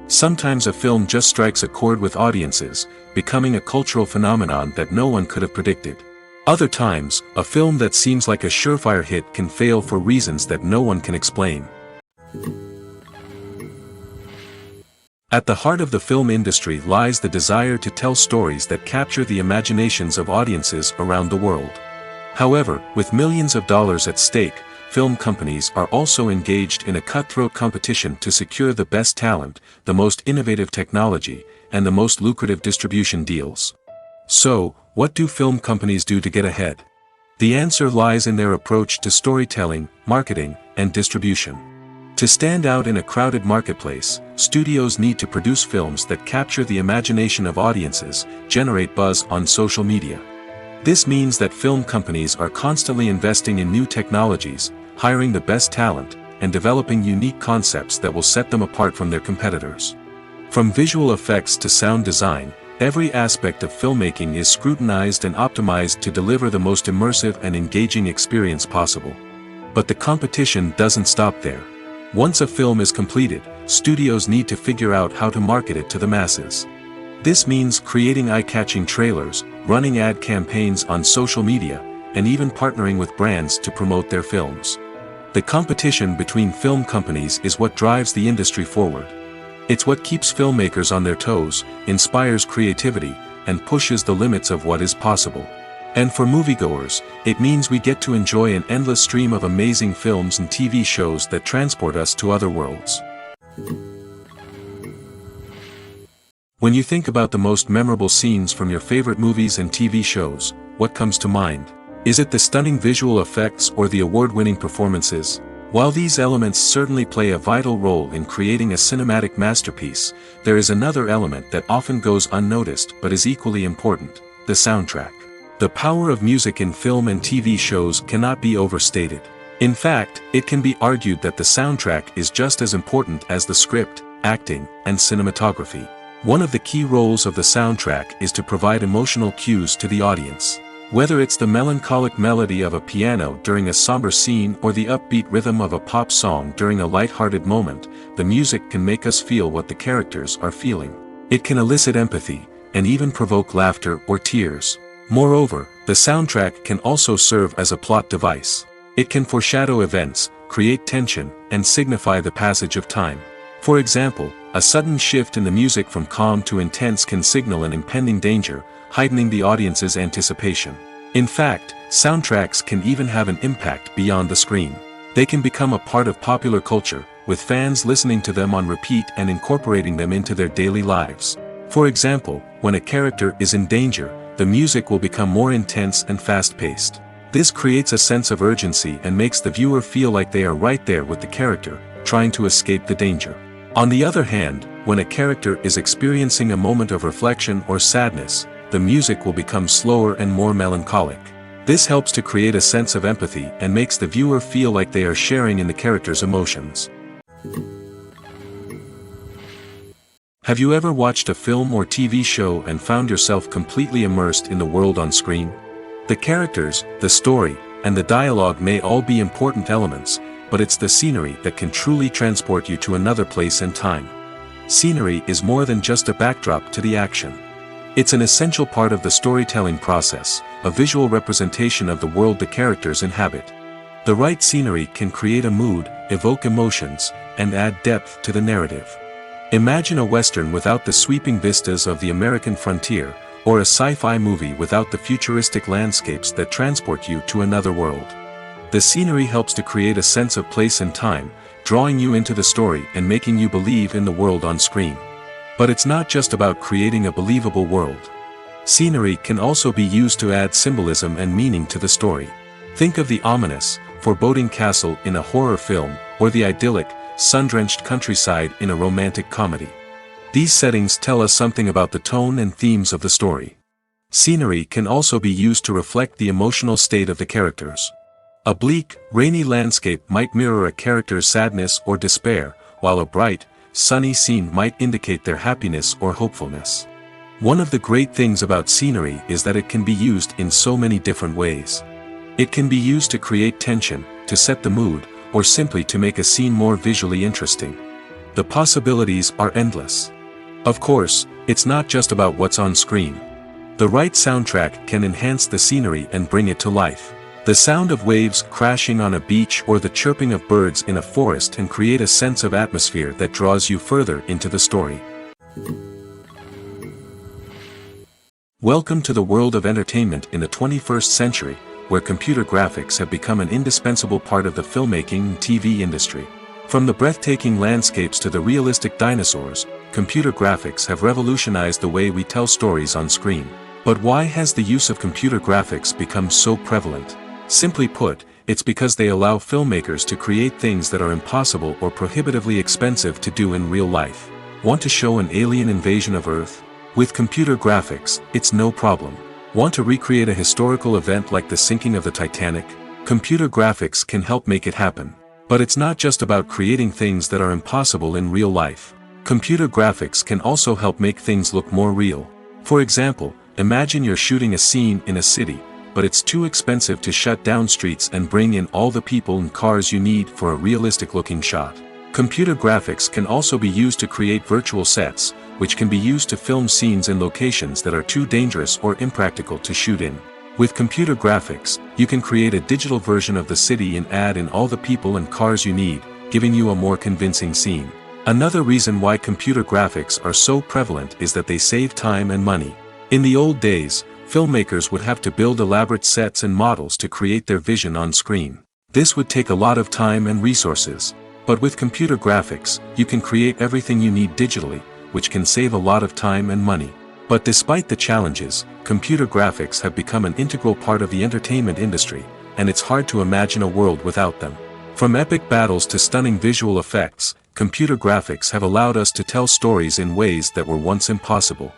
Sometimes a film just strikes a chord with audiences, becoming a cultural phenomenon that no one could have predicted. Other times, a film that seems like a surefire hit can fail for reasons that no one can explain. At the heart of the film industry lies the desire to tell stories that capture the imaginations of audiences around the world. However, with millions of dollars at stake, film companies are also engaged in a cutthroat competition to secure the best talent, the most innovative technology, and the most lucrative distribution deals. So, what do film companies do to get ahead? The answer lies in their approach to storytelling, marketing, and distribution. To stand out in a crowded marketplace, studios need to produce films that capture the imagination of audiences, generate buzz on social media. This means that film companies are constantly investing in new technologies, hiring the best talent, and developing unique concepts that will set them apart from their competitors. From visual effects to sound design, every aspect of filmmaking is scrutinized and optimized to deliver the most immersive and engaging experience possible. But the competition doesn't stop there. Once a film is completed, studios need to figure out how to market it to the masses. This means creating eye-catching trailers, running ad campaigns on social media, and even partnering with brands to promote their films. The competition between film companies is what drives the industry forward. It's what keeps filmmakers on their toes, inspires creativity, and pushes the limits of what is possible. And for moviegoers, it means we get to enjoy an endless stream of amazing films and TV shows that transport us to other worlds. When you think about the most memorable scenes from your favorite movies and TV shows, what comes to mind? Is it the stunning visual effects or the award-winning performances? While these elements certainly play a vital role in creating a cinematic masterpiece, there is another element that often goes unnoticed but is equally important: the soundtrack. The power of music in film and TV shows cannot be overstated. In fact, it can be argued that the soundtrack is just as important as the script, acting, and cinematography. One of the key roles of the soundtrack is to provide emotional cues to the audience. Whether it's the melancholic melody of a piano during a somber scene or the upbeat rhythm of a pop song during a light-hearted moment, the music can make us feel what the characters are feeling. It can elicit empathy, and even provoke laughter or tears. Moreover, the soundtrack can also serve as a plot device. It can foreshadow events, create tension, and signify the passage of time. For example, a sudden shift in the music from calm to intense can signal an impending danger, heightening the audience's anticipation. In fact, soundtracks can even have an impact beyond the screen. They can become a part of popular culture, with fans listening to them on repeat and incorporating them into their daily lives. For example, when a character is in danger, the music will become more intense and fast-paced. This creates a sense of urgency and makes the viewer feel like they are right there with the character, trying to escape the danger. On the other hand, when a character is experiencing a moment of reflection or sadness, the music will become slower and more melancholic. This helps to create a sense of empathy and makes the viewer feel like they are sharing in the character's emotions. Have you ever watched a film or TV show and found yourself completely immersed in the world on screen? The characters, the story, and the dialogue may all be important elements, but it's the scenery that can truly transport you to another place and time. Scenery is more than just a backdrop to the action. It's an essential part of the storytelling process, a visual representation of the world the characters inhabit. The right scenery can create a mood, evoke emotions, and add depth to the narrative. Imagine a Western without the sweeping vistas of the American frontier, or a sci-fi movie without the futuristic landscapes that transport you to another world. The scenery helps to create a sense of place and time, drawing you into the story and making you believe in the world on screen. But it's not just about creating a believable world. Scenery can also be used to add symbolism and meaning to the story. Think of the ominous, foreboding castle in a horror film, or the idyllic, sun-drenched countryside in a romantic comedy. These settings tell us something about the tone and themes of the story. Scenery can also be used to reflect the emotional state of the characters. A bleak, rainy landscape might mirror a character's sadness or despair, while a bright, sunny scene might indicate their happiness or hopefulness. One of the great things about scenery is that it can be used in so many different ways. It can be used to create tension, to set the mood, or simply to make a scene more visually interesting. The possibilities are endless. Of course, it's not just about what's on screen. The right soundtrack can enhance the scenery and bring it to life. The sound of waves crashing on a beach or the chirping of birds in a forest can create a sense of atmosphere that draws you further into the story. Welcome to the world of entertainment in the 21st century, where computer graphics have become an indispensable part of the filmmaking and TV industry. From the breathtaking landscapes to the realistic dinosaurs, computer graphics have revolutionized the way we tell stories on screen. But why has the use of computer graphics become so prevalent? Simply put, it's because they allow filmmakers to create things that are impossible or prohibitively expensive to do in real life. Want to show an alien invasion of Earth? With computer graphics, it's no problem. Want to recreate a historical event like the sinking of the Titanic? Computer graphics can help make it happen. But it's not just about creating things that are impossible in real life. Computer graphics can also help make things look more real. For example, imagine you're shooting a scene in a city, but it's too expensive to shut down streets and bring in all the people and cars you need for a realistic-looking shot. Computer graphics can also be used to create virtual sets, which can be used to film scenes in locations that are too dangerous or impractical to shoot in. With computer graphics, you can create a digital version of the city and add in all the people and cars you need, giving you a more convincing scene. Another reason why computer graphics are so prevalent is that they save time and money. In the old days, filmmakers would have to build elaborate sets and models to create their vision on screen. This would take a lot of time and resources. But with computer graphics, you can create everything you need digitally, which can save a lot of time and money. But despite the challenges, computer graphics have become an integral part of the entertainment industry, and it's hard to imagine a world without them. From epic battles to stunning visual effects, computer graphics have allowed us to tell stories in ways that were once impossible.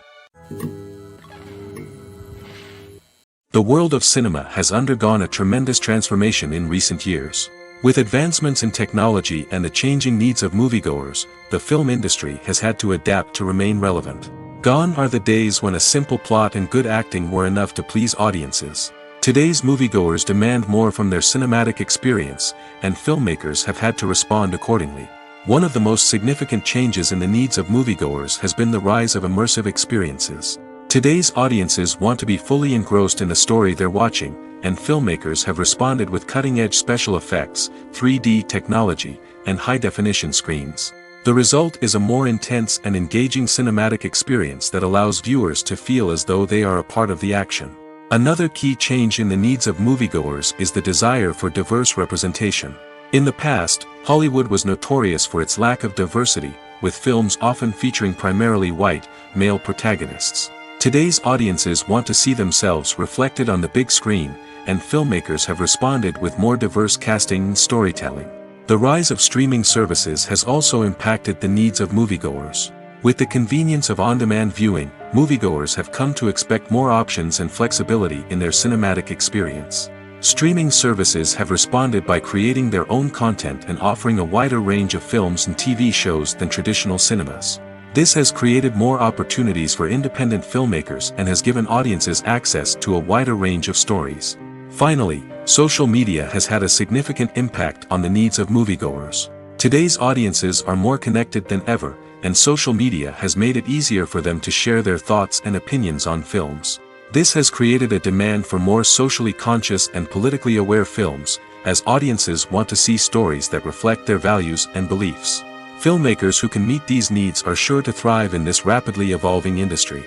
The world of cinema has undergone a tremendous transformation in recent years. With advancements in technology and the changing needs of moviegoers, the film industry has had to adapt to remain relevant. Gone are the days when a simple plot and good acting were enough to please audiences. Today's moviegoers demand more from their cinematic experience, and filmmakers have had to respond accordingly. One of the most significant changes in the needs of moviegoers has been the rise of immersive experiences. Today's audiences want to be fully engrossed in the story they're watching, and filmmakers have responded with cutting-edge special effects, 3D technology, and high-definition screens. The result is a more intense and engaging cinematic experience that allows viewers to feel as though they are a part of the action. Another key change in the needs of moviegoers is the desire for diverse representation. In the past, Hollywood was notorious for its lack of diversity, with films often featuring primarily white, male protagonists. Today's audiences want to see themselves reflected on the big screen, and filmmakers have responded with more diverse casting and storytelling. The rise of streaming services has also impacted the needs of moviegoers. With the convenience of on-demand viewing, moviegoers have come to expect more options and flexibility in their cinematic experience. Streaming services have responded by creating their own content and offering a wider range of films and TV shows than traditional cinemas. This has created more opportunities for independent filmmakers and has given audiences access to a wider range of stories. Finally, social media has had a significant impact on the needs of moviegoers. Today's audiences are more connected than ever, and social media has made it easier for them to share their thoughts and opinions on films. This has created a demand for more socially conscious and politically aware films, as audiences want to see stories that reflect their values and beliefs. Filmmakers who can meet these needs are sure to thrive in this rapidly evolving industry.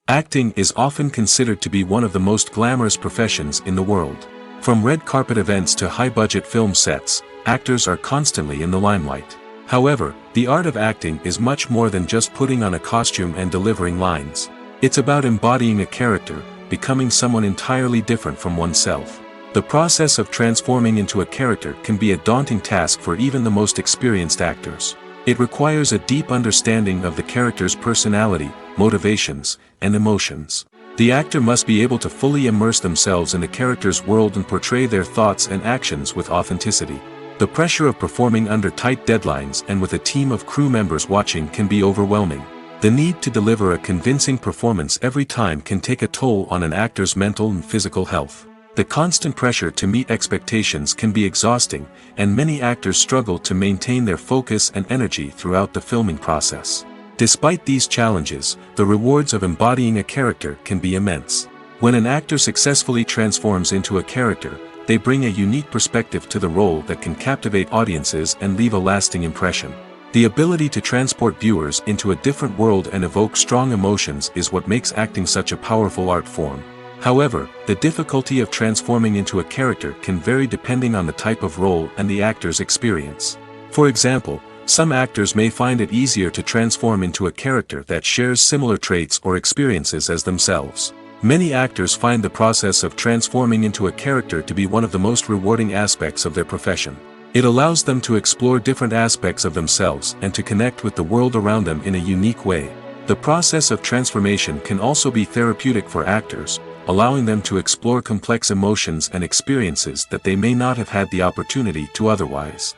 Acting is often considered to be one of the most glamorous professions in the world. From red carpet events to high-budget film sets, actors are constantly in the limelight. However, the art of acting is much more than just putting on a costume and delivering lines. It's about embodying a character, becoming someone entirely different from oneself. The process of transforming into a character can be a daunting task for even the most experienced actors. It requires a deep understanding of the character's personality, motivations, and emotions. The actor must be able to fully immerse themselves in the character's world and portray their thoughts and actions with authenticity. The pressure of performing under tight deadlines and with a team of crew members watching can be overwhelming. The need to deliver a convincing performance every time can take a toll on an actor's mental and physical health. The constant pressure to meet expectations can be exhausting, and many actors struggle to maintain their focus and energy throughout the filming process. Despite these challenges, the rewards of embodying a character can be immense. When an actor successfully transforms into a character, they bring a unique perspective to the role that can captivate audiences and leave a lasting impression. The ability to transport viewers into a different world and evoke strong emotions is what makes acting such a powerful art form. However, the difficulty of transforming into a character can vary depending on the type of role and the actor's experience. For example, some actors may find it easier to transform into a character that shares similar traits or experiences as themselves. Many actors find the process of transforming into a character to be one of the most rewarding aspects of their profession. It allows them to explore different aspects of themselves and to connect with the world around them in a unique way. The process of transformation can also be therapeutic for actors, allowing them to explore complex emotions and experiences that they may not have had the opportunity to otherwise.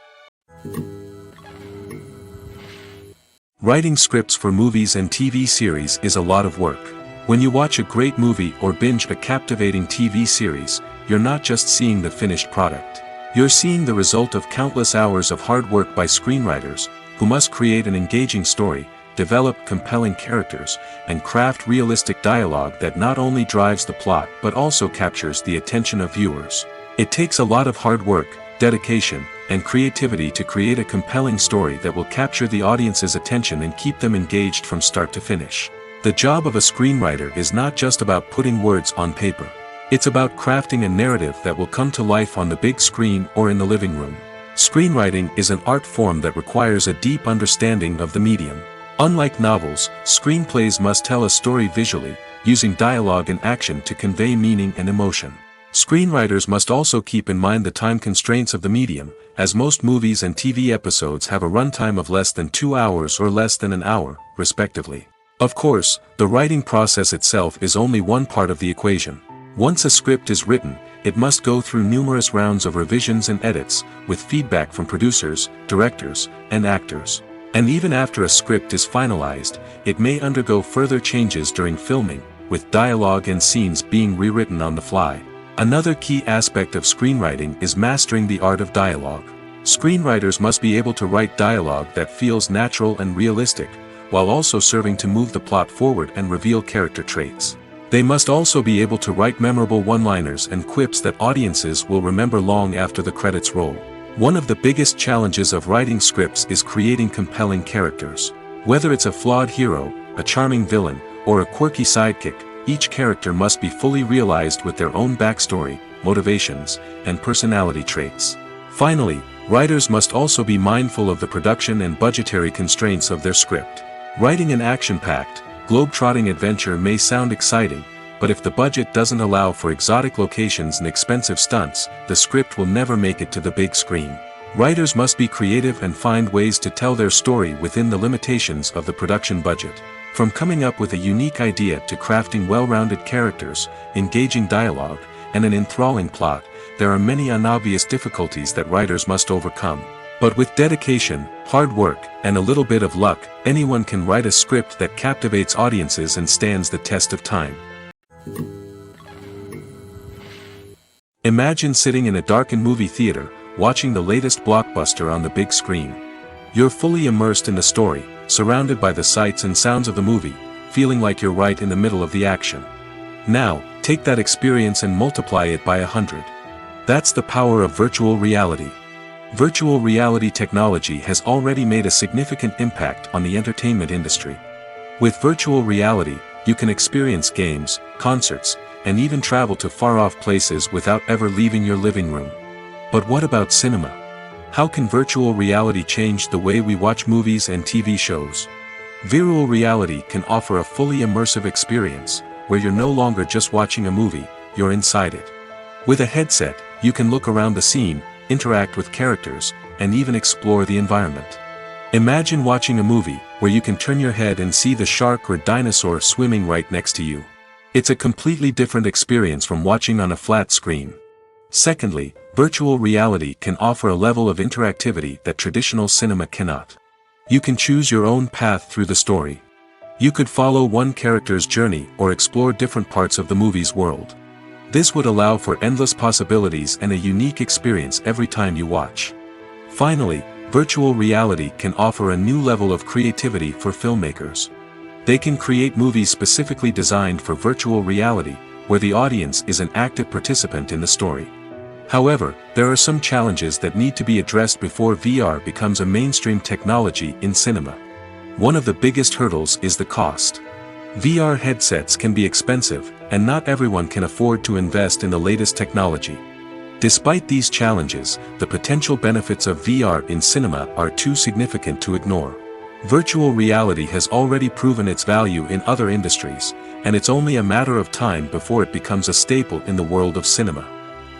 Writing scripts for movies and TV series is a lot of work. When you watch a great movie or binge a captivating TV series, you're not just seeing the finished product. You're seeing the result of countless hours of hard work by screenwriters, who must create an engaging story, develop compelling characters, and craft realistic dialogue that not only drives the plot but also captures the attention of viewers. It takes a lot of hard work, dedication, and creativity to create a compelling story that will capture the audience's attention and keep them engaged from start to finish. The job of a screenwriter is not just about putting words on paper. It's about crafting a narrative that will come to life on the big screen or in the living room. Screenwriting is an art form that requires a deep understanding of the medium. Unlike novels, screenplays must tell a story visually, using dialogue and action to convey meaning and emotion. Screenwriters must also keep in mind the time constraints of the medium, as most movies and TV episodes have a runtime of less than 2 hours or less than an hour, respectively. Of course, the writing process itself is only one part of the equation. Once a script is written, it must go through numerous rounds of revisions and edits, with feedback from producers, directors, and actors. And even after a script is finalized, it may undergo further changes during filming, with dialogue and scenes being rewritten on the fly. Another key aspect of screenwriting is mastering the art of dialogue. Screenwriters must be able to write dialogue that feels natural and realistic, while also serving to move the plot forward and reveal character traits. They must also be able to write memorable one-liners and quips that audiences will remember long after the credits roll. One of the biggest challenges of writing scripts is creating compelling characters. Whether it's a flawed hero, a charming villain, or a quirky sidekick, each character must be fully realized with their own backstory, motivations, and personality traits. Finally, writers must also be mindful of the production and budgetary constraints of their script. Writing an action-packed, globe-trotting adventure may sound exciting, but if the budget doesn't allow for exotic locations and expensive stunts, the script will never make it to the big screen. Writers must be creative and find ways to tell their story within the limitations of the production budget. From coming up with a unique idea to crafting well-rounded characters, engaging dialogue, and an enthralling plot, there are many unobvious difficulties that writers must overcome. But with dedication, hard work, and a little bit of luck, anyone can write a script that captivates audiences and stands the test of time. Imagine sitting in a darkened movie theater, watching the latest blockbuster on the big screen. You're fully immersed in the story, surrounded by the sights and sounds of the movie, feeling like you're right in the middle of the action. Now, take that experience and multiply it by 100. That's the power of virtual reality. Virtual reality technology has already made a significant impact on the entertainment industry. With virtual reality, you can experience games, concerts, and even travel to far-off places without ever leaving your living room. But what about cinema? How can virtual reality change the way we watch movies and TV shows? Virtual reality can offer a fully immersive experience, where you're no longer just watching a movie, you're inside it. With a headset, you can look around the scene, interact with characters, and even explore the environment. Imagine watching a movie, where you can turn your head and see the shark or dinosaur swimming right next to you. It's a completely different experience from watching on a flat screen. Secondly, virtual reality can offer a level of interactivity that traditional cinema cannot. You can choose your own path through the story. You could follow one character's journey or explore different parts of the movie's world. This would allow for endless possibilities and a unique experience every time you watch. Finally, virtual reality can offer a new level of creativity for filmmakers. They can create movies specifically designed for virtual reality, where the audience is an active participant in the story. However, there are some challenges that need to be addressed before VR becomes a mainstream technology in cinema. One of the biggest hurdles is the cost. VR headsets can be expensive, and not everyone can afford to invest in the latest technology. Despite these challenges, the potential benefits of VR in cinema are too significant to ignore. Virtual reality has already proven its value in other industries, and it's only a matter of time before it becomes a staple in the world of cinema.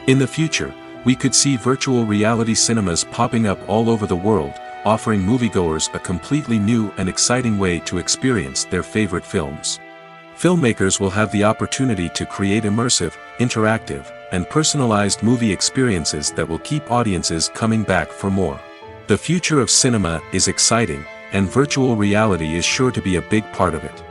In the future, we could see virtual reality cinemas popping up all over the world, offering moviegoers a completely new and exciting way to experience their favorite films. Filmmakers will have the opportunity to create immersive, interactive, and personalized movie experiences that will keep audiences coming back for more. The future of cinema is exciting, and virtual reality is sure to be a big part of it.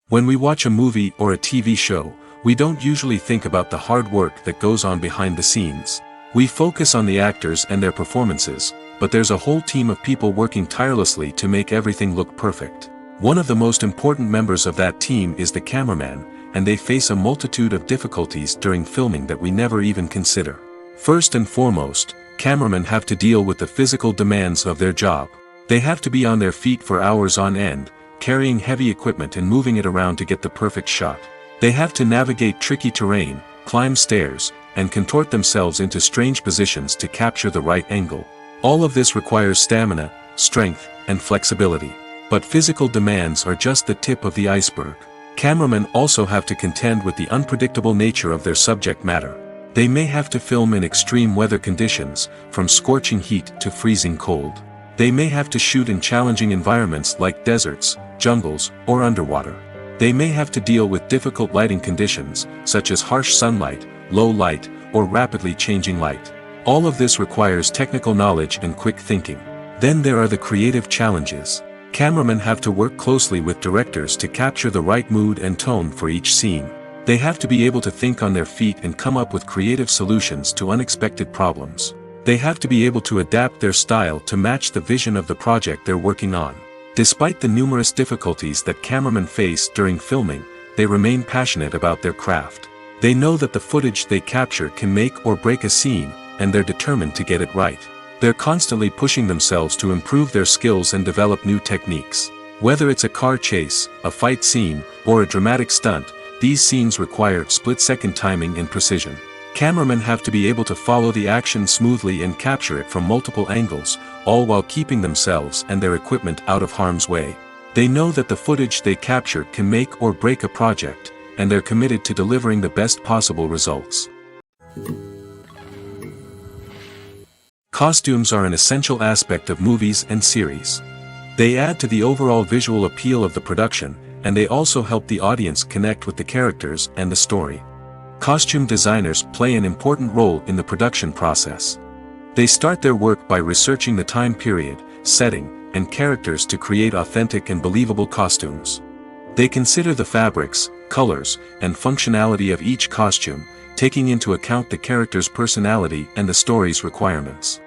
When we watch a movie or a TV show, we don't usually think about the hard work that goes on behind the scenes. We focus on the actors and their performances, but there's a whole team of people working tirelessly to make everything look perfect. One of the most important members of that team is the cameraman, and they face a multitude of difficulties during filming that we never even consider. First and foremost, cameramen have to deal with the physical demands of their job. They have to be on their feet for hours on end, carrying heavy equipment and moving it around to get the perfect shot. They have to navigate tricky terrain, climb stairs, and contort themselves into strange positions to capture the right angle. All of this requires stamina, strength, and flexibility. But physical demands are just the tip of the iceberg. Cameramen also have to contend with the unpredictable nature of their subject matter. They may have to film in extreme weather conditions, from scorching heat to freezing cold. They may have to shoot in challenging environments like deserts, jungles, or underwater. They may have to deal with difficult lighting conditions, such as harsh sunlight, low light, or rapidly changing light. All of this requires technical knowledge and quick thinking. Then there are the creative challenges. Cameramen have to work closely with directors to capture the right mood and tone for each scene. They have to be able to think on their feet and come up with creative solutions to unexpected problems. They have to be able to adapt their style to match the vision of the project they're working on. Despite the numerous difficulties that cameramen face during filming, they remain passionate about their craft. They know that the footage they capture can make or break a scene, and they're determined to get it right. They're constantly pushing themselves to improve their skills and develop new techniques. Whether it's a car chase, a fight scene, or a dramatic stunt, these scenes require split-second timing and precision. Cameramen have to be able to follow the action smoothly and capture it from multiple angles, all while keeping themselves and their equipment out of harm's way. They know that the footage they capture can make or break a project, and they're committed to delivering the best possible results. Costumes are an essential aspect of movies and series. They add to the overall visual appeal of the production, and they also help the audience connect with the characters and the story. Costume designers play an important role in the production process. They start their work by researching the time period, setting, and characters to create authentic and believable costumes. They consider the fabrics, colors, and functionality of each costume, taking into account the character's personality and the story's requirements.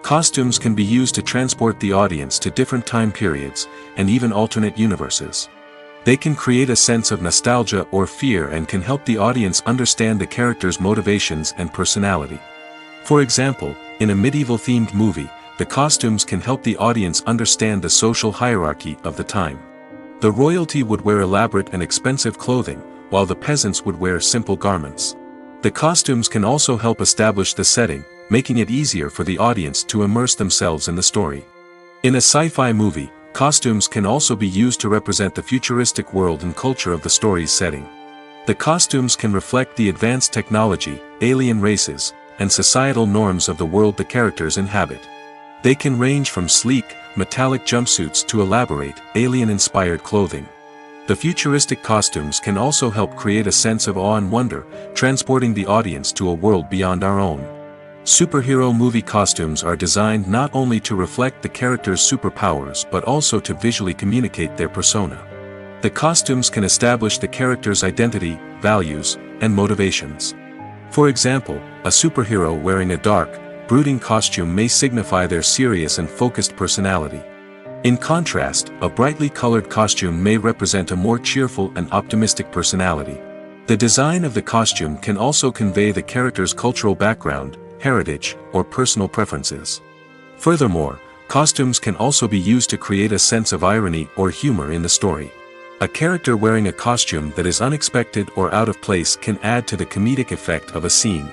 Costumes can be used to transport the audience to different time periods, and even alternate universes. They can create a sense of nostalgia or fear and can help the audience understand the character's motivations and personality. For example, in a medieval-themed movie, the costumes can help the audience understand the social hierarchy of the time. The royalty would wear elaborate and expensive clothing, while the peasants would wear simple garments. The costumes can also help establish the setting, making it easier for the audience to immerse themselves in the story. In a sci-fi movie, costumes can also be used to represent the futuristic world and culture of the story's setting. The costumes can reflect the advanced technology, alien races, and societal norms of the world the characters inhabit. They can range from sleek, metallic jumpsuits to elaborate, alien-inspired clothing. The futuristic costumes can also help create a sense of awe and wonder, transporting the audience to a world beyond our own. Superhero movie costumes are designed not only to reflect the character's superpowers but also to visually communicate their persona. The costumes can establish the character's identity, values, and motivations. For example, a superhero wearing a dark, brooding costume may signify their serious and focused personality. In contrast, a brightly colored costume may represent a more cheerful and optimistic personality. The design of the costume can also convey the character's cultural background, heritage, or personal preferences. Furthermore, costumes can also be used to create a sense of irony or humor in the story. A character wearing a costume that is unexpected or out of place can add to the comedic effect of a scene.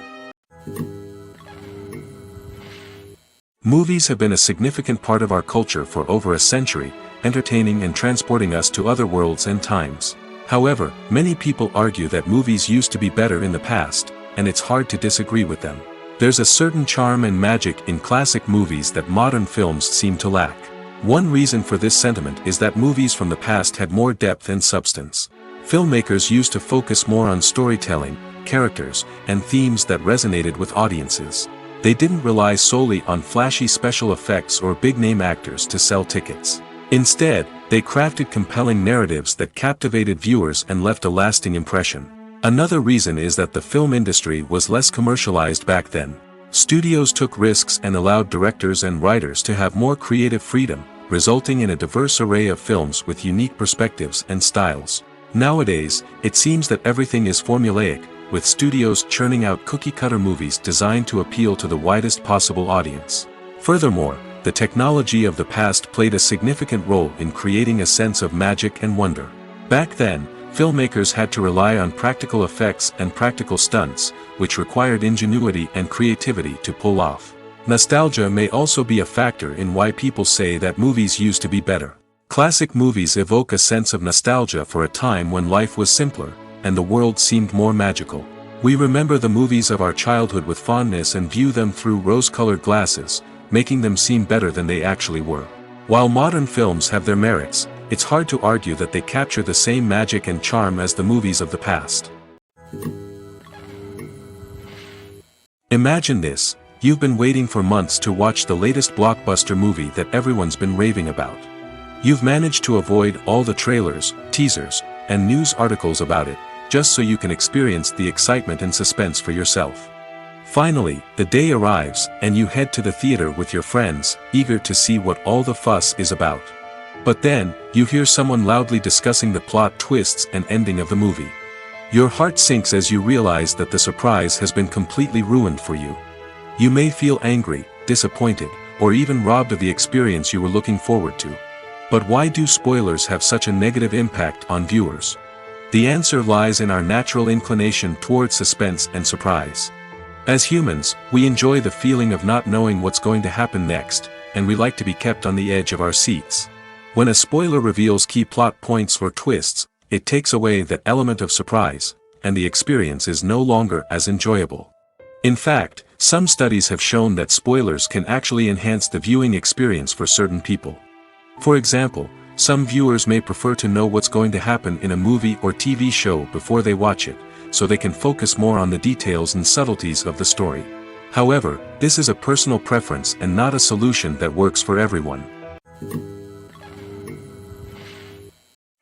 Movies have been a significant part of our culture for over a century, entertaining and transporting us to other worlds and times. However, many people argue that movies used to be better in the past, and it's hard to disagree with them. There's a certain charm and magic in classic movies that modern films seem to lack. One reason for this sentiment is that movies from the past had more depth and substance. Filmmakers used to focus more on storytelling, characters, and themes that resonated with audiences. They didn't rely solely on flashy special effects or big-name actors to sell tickets. Instead, they crafted compelling narratives that captivated viewers and left a lasting impression. Another reason is that the film industry was less commercialized back then. Studios took risks and allowed directors and writers to have more creative freedom, resulting in a diverse array of films with unique perspectives and styles. Nowadays, it seems that everything is formulaic, with studios churning out cookie-cutter movies designed to appeal to the widest possible audience. Furthermore, the technology of the past played a significant role in creating a sense of magic and wonder. Back then, filmmakers had to rely on practical effects and practical stunts, which required ingenuity and creativity to pull off. Nostalgia may also be a factor in why people say that movies used to be better. Classic movies evoke a sense of nostalgia for a time when life was simpler, and the world seemed more magical. We remember the movies of our childhood with fondness and view them through rose-colored glasses, making them seem better than they actually were. While modern films have their merits, it's hard to argue that they capture the same magic and charm as the movies of the past. Imagine this: you've been waiting for months to watch the latest blockbuster movie that everyone's been raving about. You've managed to avoid all the trailers, teasers, and news articles about it, just so you can experience the excitement and suspense for yourself. Finally, the day arrives, and you head to the theater with your friends, eager to see what all the fuss is about. But then, you hear someone loudly discussing the plot twists and ending of the movie. Your heart sinks as you realize that the surprise has been completely ruined for you. You may feel angry, disappointed, or even robbed of the experience you were looking forward to. But why do spoilers have such a negative impact on viewers? The answer lies in our natural inclination towards suspense and surprise. As humans, we enjoy the feeling of not knowing what's going to happen next, and we like to be kept on the edge of our seats. When a spoiler reveals key plot points or twists, it takes away that element of surprise, and the experience is no longer as enjoyable. In fact, some studies have shown that spoilers can actually enhance the viewing experience for certain people. For example, some viewers may prefer to know what's going to happen in a movie or TV show before they watch it, so they can focus more on the details and subtleties of the story. However, this is a personal preference and not a solution that works for everyone.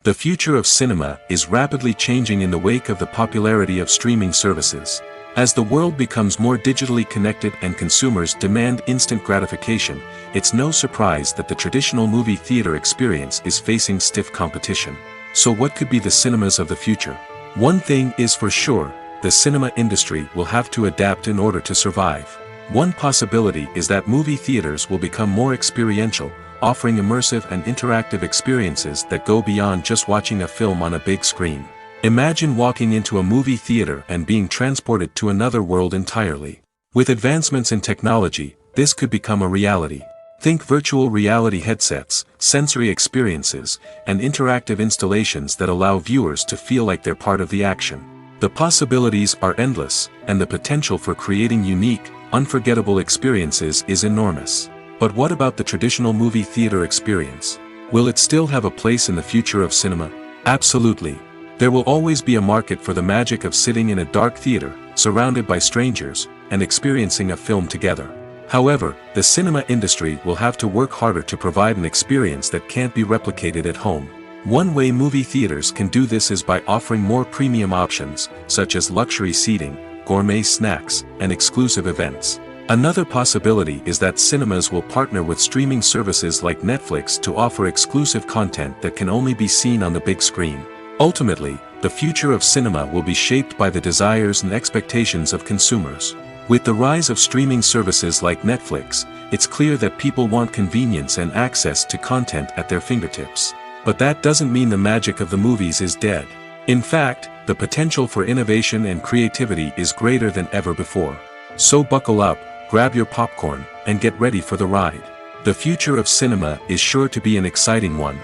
The future of cinema is rapidly changing in the wake of the popularity of streaming services. As the world becomes more digitally connected and consumers demand instant gratification, it's no surprise that the traditional movie theater experience is facing stiff competition. So what could be the cinemas of the future? One thing is for sure: the cinema industry will have to adapt in order to survive. One possibility is that movie theaters will become more experiential, offering immersive and interactive experiences that go beyond just watching a film on a big screen. Imagine walking into a movie theater and being transported to another world entirely. With advancements in technology, this could become a reality. Think virtual reality headsets, sensory experiences, and interactive installations that allow viewers to feel like they're part of the action. The possibilities are endless, and the potential for creating unique, unforgettable experiences is enormous. But what about the traditional movie theater experience? Will it still have a place in the future of cinema? Absolutely. There will always be a market for the magic of sitting in a dark theater, surrounded by strangers, and experiencing a film together. However, the cinema industry will have to work harder to provide an experience that can't be replicated at home. One way movie theaters can do this is by offering more premium options, such as luxury seating, gourmet snacks, and exclusive events. Another possibility is that cinemas will partner with streaming services like Netflix to offer exclusive content that can only be seen on the big screen. Ultimately, the future of cinema will be shaped by the desires and expectations of consumers. With the rise of streaming services like Netflix, it's clear that people want convenience and access to content at their fingertips. But that doesn't mean the magic of the movies is dead. In fact, the potential for innovation and creativity is greater than ever before. So buckle up, grab your popcorn, and get ready for the ride. The future of cinema is sure to be an exciting one.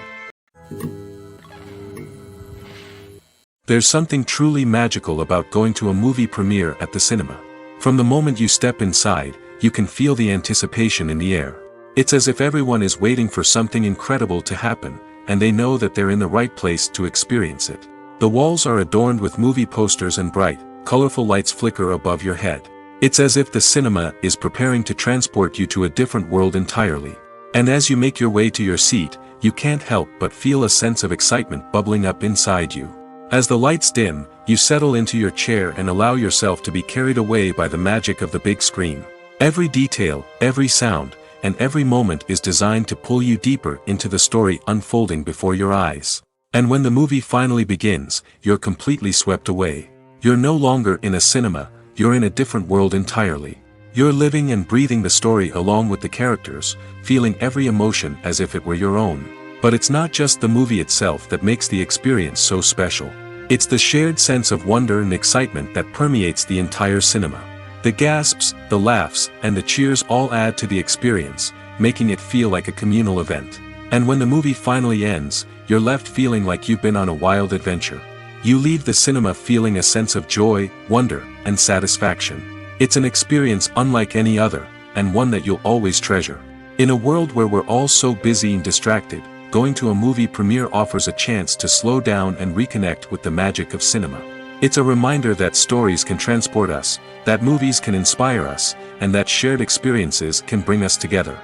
There's something truly magical about going to a movie premiere at the cinema. From the moment you step inside, you can feel the anticipation in the air. It's as if everyone is waiting for something incredible to happen, and they know that they're in the right place to experience it. The walls are adorned with movie posters and bright, colorful lights flicker above your head. It's as if the cinema is preparing to transport you to a different world entirely. And as you make your way to your seat, you can't help but feel a sense of excitement bubbling up inside you. As the lights dim, you settle into your chair and allow yourself to be carried away by the magic of the big screen. Every detail, every sound, and every moment is designed to pull you deeper into the story unfolding before your eyes. And when the movie finally begins, you're completely swept away. You're no longer in a cinema, you're in a different world entirely. You're living and breathing the story along with the characters, feeling every emotion as if it were your own. But it's not just the movie itself that makes the experience so special. It's the shared sense of wonder and excitement that permeates the entire cinema. The gasps, the laughs, and the cheers all add to the experience, making it feel like a communal event. And when the movie finally ends, you're left feeling like you've been on a wild adventure. You leave the cinema feeling a sense of joy, wonder, and satisfaction. It's an experience unlike any other, and one that you'll always treasure. In a world where we're all so busy and distracted, going to a movie premiere offers a chance to slow down and reconnect with the magic of cinema. It's a reminder that stories can transport us, that movies can inspire us, and that shared experiences can bring us together.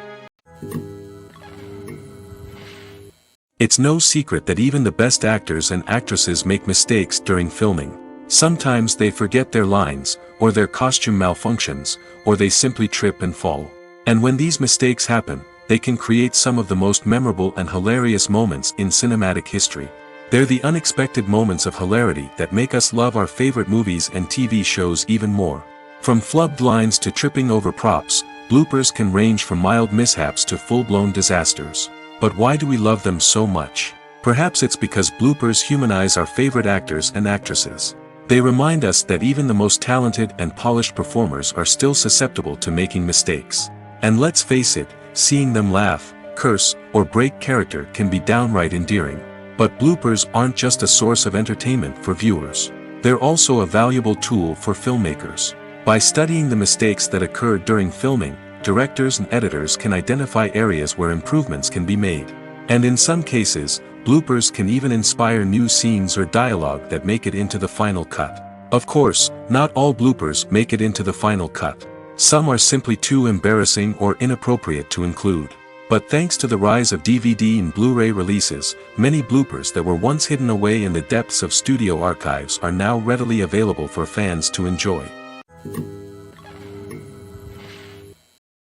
It's no secret that even the best actors and actresses make mistakes during filming. Sometimes they forget their lines, or their costume malfunctions, or they simply trip and fall. And when these mistakes happen, they can create some of the most memorable and hilarious moments in cinematic history. They're the unexpected moments of hilarity that make us love our favorite movies and TV shows even more. From flubbed lines to tripping over props, bloopers can range from mild mishaps to full-blown disasters. But why do we love them so much? Perhaps it's because bloopers humanize our favorite actors and actresses. They remind us that even the most talented and polished performers are still susceptible to making mistakes. And let's face it, seeing them laugh, curse, or break character can be downright endearing. But bloopers aren't just a source of entertainment for viewers. They're also a valuable tool for filmmakers. By studying the mistakes that occurred during filming, directors and editors can identify areas where improvements can be made. And in some cases, bloopers can even inspire new scenes or dialogue that make it into the final cut. Of course, not all bloopers make it into the final cut. Some are simply too embarrassing or inappropriate to include. But thanks to the rise of DVD and Blu-ray releases, many bloopers that were once hidden away in the depths of studio archives are now readily available for fans to enjoy.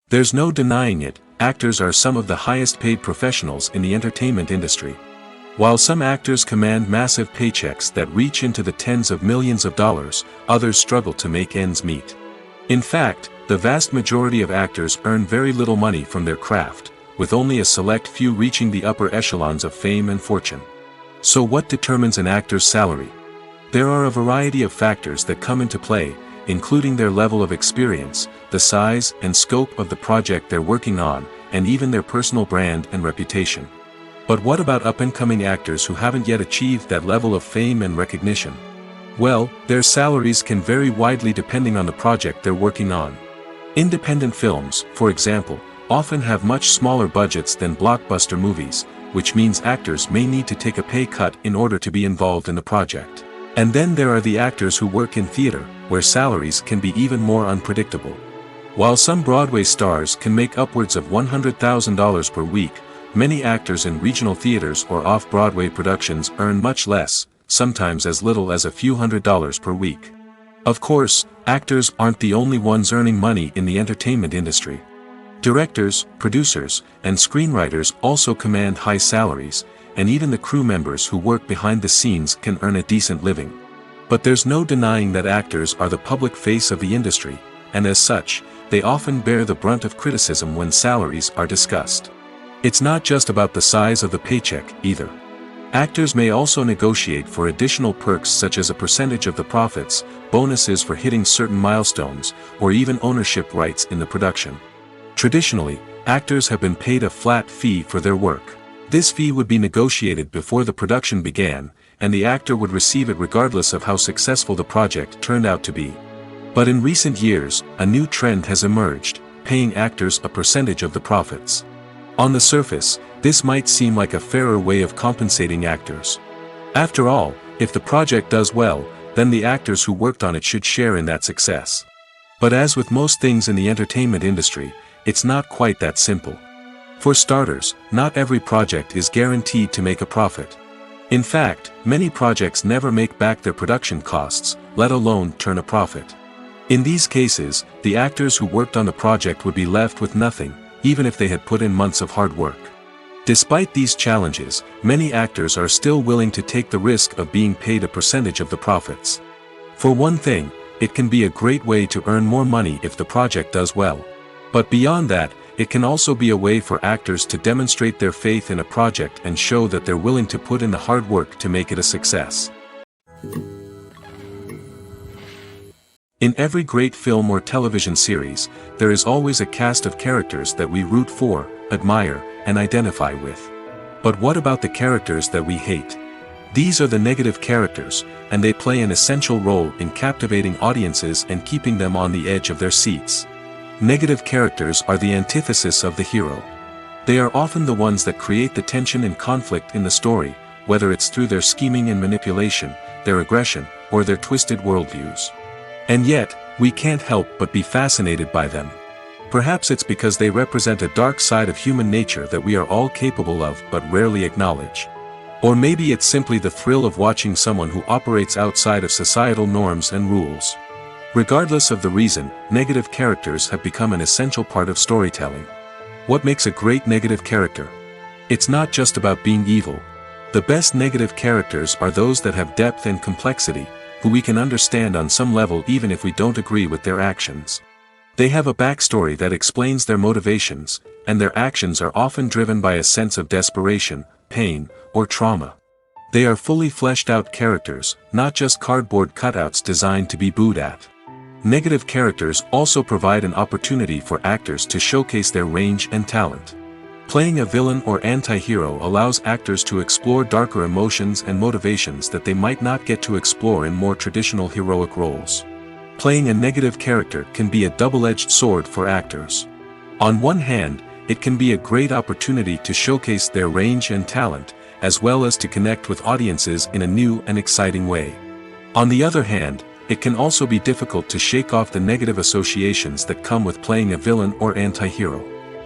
There's no denying it, actors are some of the highest paid professionals in the entertainment industry. While some actors command massive paychecks that reach into the tens of millions of dollars, others struggle to make ends meet. In fact, the vast majority of actors earn very little money from their craft, with only a select few reaching the upper echelons of fame and fortune. So what determines an actor's salary? There are a variety of factors that come into play, including their level of experience, the size and scope of the project they're working on, and even their personal brand and reputation. But what about up-and-coming actors who haven't yet achieved that level of fame and recognition? Well, their salaries can vary widely depending on the project they're working on. Independent films, for example, often have much smaller budgets than blockbuster movies, which means actors may need to take a pay cut in order to be involved in the project. And then there are the actors who work in theater, where salaries can be even more unpredictable. While some Broadway stars can make upwards of $100,000 per week, many actors in regional theaters or off-Broadway productions earn much less, sometimes as little as a few $100s per week. Of course, actors aren't the only ones earning money in the entertainment industry. Directors, producers, and screenwriters also command high salaries, and even the crew members who work behind the scenes can earn a decent living. But there's no denying that actors are the public face of the industry, and as such, they often bear the brunt of criticism when salaries are discussed. It's not just about the size of the paycheck, either. Actors may also negotiate for additional perks such as a percentage of the profits, bonuses for hitting certain milestones, or even ownership rights in the production. Traditionally, actors have been paid a flat fee for their work. This fee would be negotiated before the production began, and the actor would receive it regardless of how successful the project turned out to be. But in recent years, a new trend has emerged, paying actors a percentage of the profits. On the surface, this might seem like a fairer way of compensating actors. After all, if the project does well, then the actors who worked on it should share in that success. But as with most things in the entertainment industry, it's not quite that simple. For starters, not every project is guaranteed to make a profit. In fact, many projects never make back their production costs, let alone turn a profit. In these cases, the actors who worked on the project would be left with nothing, even if they had put in months of hard work. Despite these challenges, many actors are still willing to take the risk of being paid a percentage of the profits. For one thing, it can be a great way to earn more money if the project does well. But beyond that, it can also be a way for actors to demonstrate their faith in a project and show that they're willing to put in the hard work to make it a success. In every great film or television series, there is always a cast of characters that we root for, admire, and identify with. But what about the characters that we hate? These are the negative characters, and they play an essential role in captivating audiences and keeping them on the edge of their seats. Negative characters are the antithesis of the hero. They are often the ones that create the tension and conflict in the story, whether it's through their scheming and manipulation, their aggression, or their twisted worldviews. And yet, we can't help but be fascinated by them. Perhaps it's because they represent a dark side of human nature that we are all capable of but rarely acknowledge. Or maybe it's simply the thrill of watching someone who operates outside of societal norms and rules. Regardless of the reason, negative characters have become an essential part of storytelling. What makes a great negative character? It's not just about being evil. The best negative characters are those that have depth and complexity, who we can understand on some level even if we don't agree with their actions. They have a backstory that explains their motivations, and their actions are often driven by a sense of desperation, pain, or trauma. They are fully fleshed out characters, not just cardboard cutouts designed to be booed at. Negative characters also provide an opportunity for actors to showcase their range and talent. Playing a villain or anti-hero allows actors to explore darker emotions and motivations that they might not get to explore in more traditional heroic roles. Playing a negative character can be a double-edged sword for actors. On one hand, it can be a great opportunity to showcase their range and talent, as well as to connect with audiences in a new and exciting way. On the other hand, it can also be difficult to shake off the negative associations that come with playing a villain or anti-hero.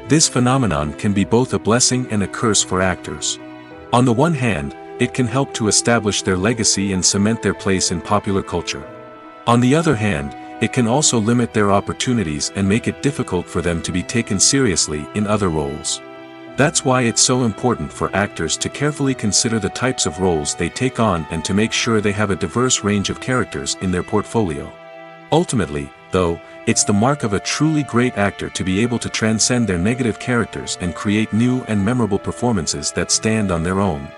This phenomenon can be both a blessing and a curse for actors. On the one hand, it can help to establish their legacy and cement their place in popular culture. On the other hand, it can also limit their opportunities and make it difficult for them to be taken seriously in other roles. That's why it's so important for actors to carefully consider the types of roles they take on and to make sure they have a diverse range of characters in their portfolio. Ultimately, though, it's the mark of a truly great actor to be able to transcend their negative characters and create new and memorable performances that stand on their own.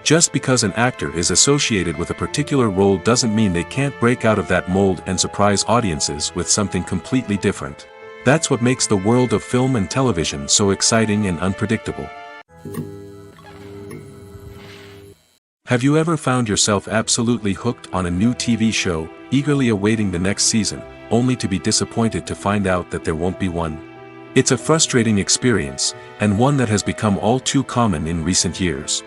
Just because an actor is associated with a particular role doesn't mean they can't break out of that mold and surprise audiences with something completely different. That's what makes the world of film and television so exciting and unpredictable. Have you ever found yourself absolutely hooked on a new TV show, eagerly awaiting the next season, only to be disappointed to find out that there won't be one? It's a frustrating experience, and one that has become all too common in recent years.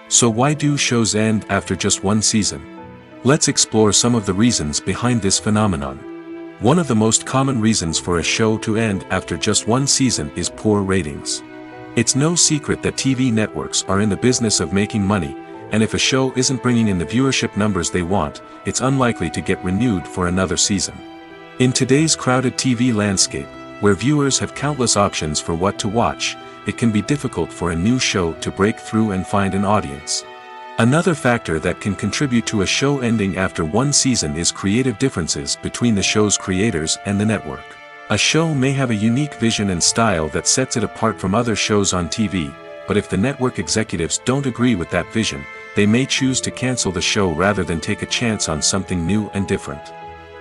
So why do shows end after just one season? Let's explore some of the reasons behind this phenomenon. One of the most common reasons for a show to end after just one season is poor ratings. It's no secret that TV networks are in the business of making money, and if a show isn't bringing in the viewership numbers they want, it's unlikely to get renewed for another season. In today's crowded TV landscape, where viewers have countless options for what to watch, it can be difficult for a new show to break through and find an audience. Another factor that can contribute to a show ending after one season is creative differences between the show's creators and the network. A show may have a unique vision and style that sets it apart from other shows on TV, but if the network executives don't agree with that vision, they may choose to cancel the show rather than take a chance on something new and different.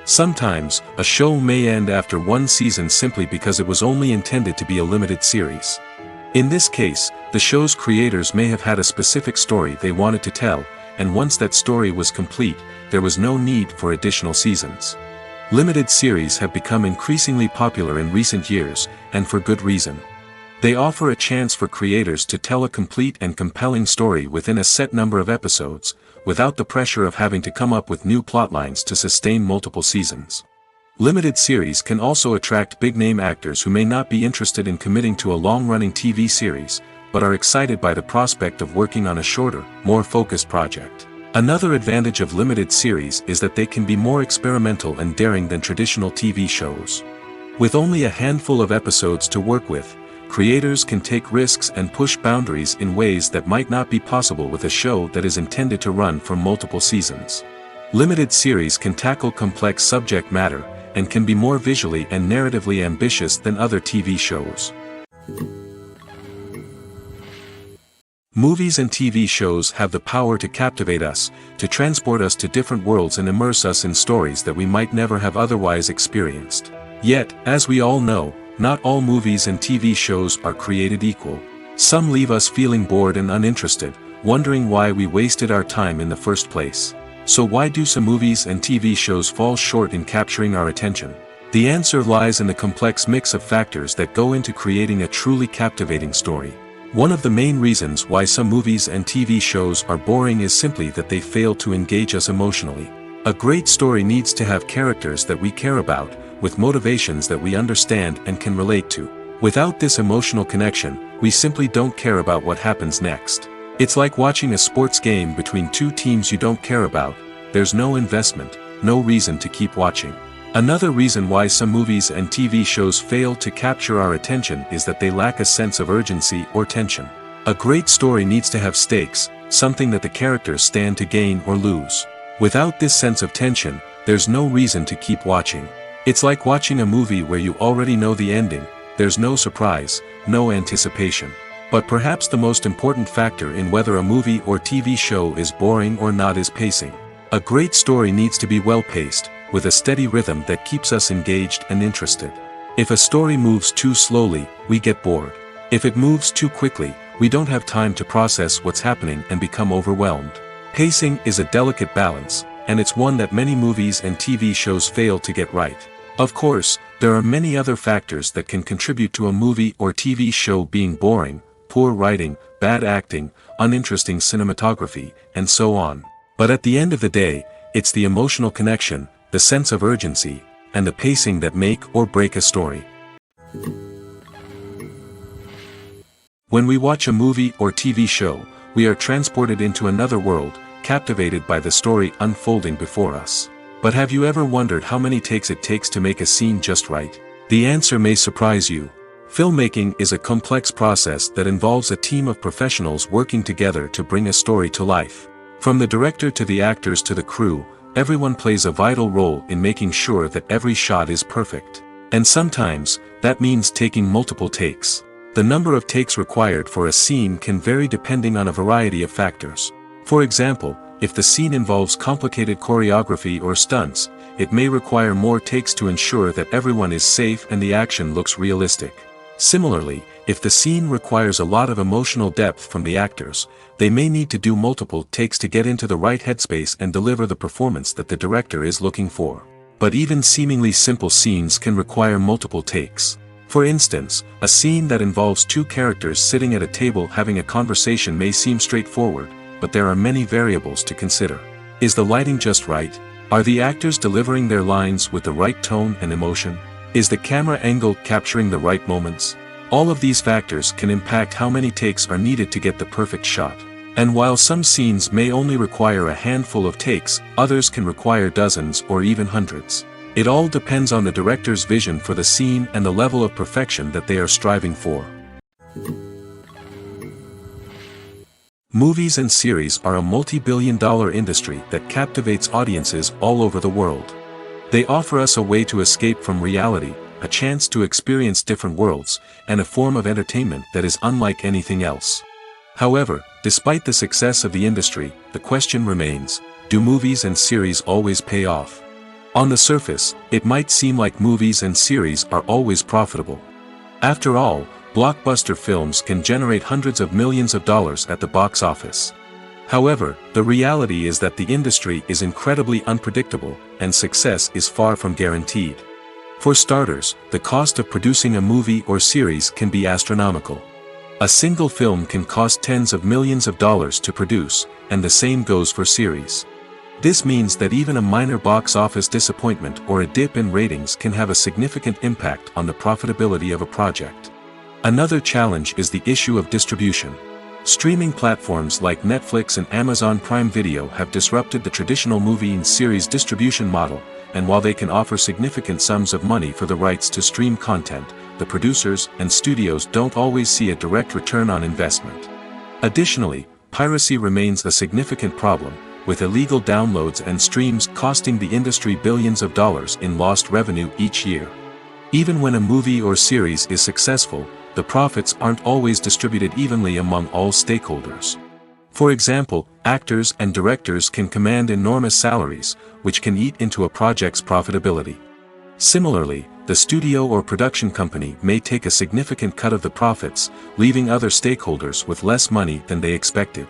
Sometimes, a show may end after one season simply because it was only intended to be a limited series. In this case, the show's creators may have had a specific story they wanted to tell, and once that story was complete, there was no need for additional seasons. Limited series have become increasingly popular in recent years, and for good reason. They offer a chance for creators to tell a complete and compelling story within a set number of episodes, without the pressure of having to come up with new plotlines to sustain multiple seasons. Limited series can also attract big-name actors who may not be interested in committing to a long-running TV series, but are excited by the prospect of working on a shorter, more focused project. Another advantage of limited series is that they can be more experimental and daring than traditional TV shows. With only a handful of episodes to work with, creators can take risks and push boundaries in ways that might not be possible with a show that is intended to run for multiple seasons. Limited series can tackle complex subject matter, and can be more visually and narratively ambitious than other TV shows. Movies and TV shows have the power to captivate us, to transport us to different worlds and immerse us in stories that we might never have otherwise experienced. Yet, as we all know, not all movies and TV shows are created equal. Some leave us feeling bored and uninterested, wondering why we wasted our time in the first place. So why do some movies and TV shows fall short in capturing our attention? The answer lies in the complex mix of factors that go into creating a truly captivating story. One of the main reasons why some movies and TV shows are boring is simply that they fail to engage us emotionally. A great story needs to have characters that we care about, with motivations that we understand and can relate to. Without this emotional connection, we simply don't care about what happens next. It's like watching a sports game between two teams you don't care about. There's no investment, no reason to keep watching. Another reason why some movies and TV shows fail to capture our attention is that they lack a sense of urgency or tension. A great story needs to have stakes, something that the characters stand to gain or lose. Without this sense of tension, there's no reason to keep watching. It's like watching a movie where you already know the ending. There's no surprise, no anticipation. But perhaps the most important factor in whether a movie or TV show is boring or not is pacing. A great story needs to be well-paced, with a steady rhythm that keeps us engaged and interested. If a story moves too slowly, we get bored. If it moves too quickly, we don't have time to process what's happening and become overwhelmed. Pacing is a delicate balance, and it's one that many movies and TV shows fail to get right. Of course, there are many other factors that can contribute to a movie or TV show being boring: poor writing, bad acting, uninteresting cinematography, and so on. But at the end of the day, it's the emotional connection, the sense of urgency, and the pacing that make or break a story. When we watch a movie or TV show, we are transported into another world, captivated by the story unfolding before us. But have you ever wondered how many takes it takes to make a scene just right? The answer may surprise you. Filmmaking is a complex process that involves a team of professionals working together to bring a story to life. From the director to the actors to the crew, everyone plays a vital role in making sure that every shot is perfect. And sometimes, that means taking multiple takes. The number of takes required for a scene can vary depending on a variety of factors. For example, if the scene involves complicated choreography or stunts, it may require more takes to ensure that everyone is safe and the action looks realistic. Similarly, if the scene requires a lot of emotional depth from the actors, they may need to do multiple takes to get into the right headspace and deliver the performance that the director is looking for. But even seemingly simple scenes can require multiple takes. For instance, a scene that involves two characters sitting at a table having a conversation may seem straightforward, but there are many variables to consider. Is the lighting just right? Are the actors delivering their lines with the right tone and emotion? Is the camera angle capturing the right moments? All of these factors can impact how many takes are needed to get the perfect shot. And while some scenes may only require a handful of takes, others can require dozens or even hundreds. It all depends on the director's vision for the scene and the level of perfection that they are striving for. Movies and series are a multi-billion-dollar industry that captivates audiences all over the world. They offer us a way to escape from reality, a chance to experience different worlds, and a form of entertainment that is unlike anything else. However, despite the success of the industry, the question remains, do movies and series always pay off? On the surface, it might seem like movies and series are always profitable. After all, blockbuster films can generate hundreds of millions of dollars at the box office. However, the reality is that the industry is incredibly unpredictable, and success is far from guaranteed. For starters, the cost of producing a movie or series can be astronomical. A single film can cost tens of millions of dollars to produce, and the same goes for series. This means that even a minor box office disappointment or a dip in ratings can have a significant impact on the profitability of a project. Another challenge is the issue of distribution. Streaming platforms like Netflix and Amazon Prime Video have disrupted the traditional movie and series distribution model, and while they can offer significant sums of money for the rights to stream content, the producers and studios don't always see a direct return on investment. Additionally, piracy remains a significant problem, with illegal downloads and streams costing the industry billions of dollars in lost revenue each year. Even when a movie or series is successful, the profits aren't always distributed evenly among all stakeholders. For example, actors and directors can command enormous salaries, which can eat into a project's profitability. Similarly, the studio or production company may take a significant cut of the profits, leaving other stakeholders with less money than they expected.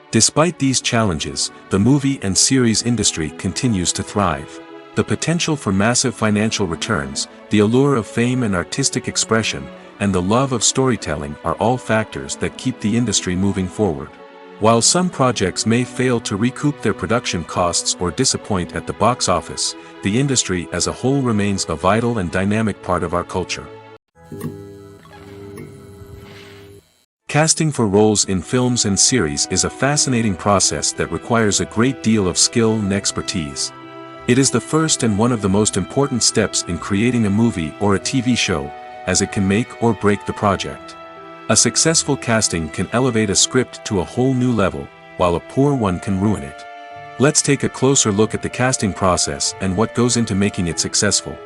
Despite these challenges, the movie and series industry continues to thrive. The potential for massive financial returns, the allure of fame and artistic expression, and the love of storytelling are all factors that keep the industry moving forward. While some projects may fail to recoup their production costs or disappoint at the box office, the industry as a whole remains a vital and dynamic part of our culture. Casting for roles in films and series is a fascinating process that requires a great deal of skill and expertise. It is the first and one of the most important steps in creating a movie or a TV show, as it can make or break the project. A successful casting can elevate a script to a whole new level, while a poor one can ruin it. Let's take a closer look at the casting process and what goes into making it successful.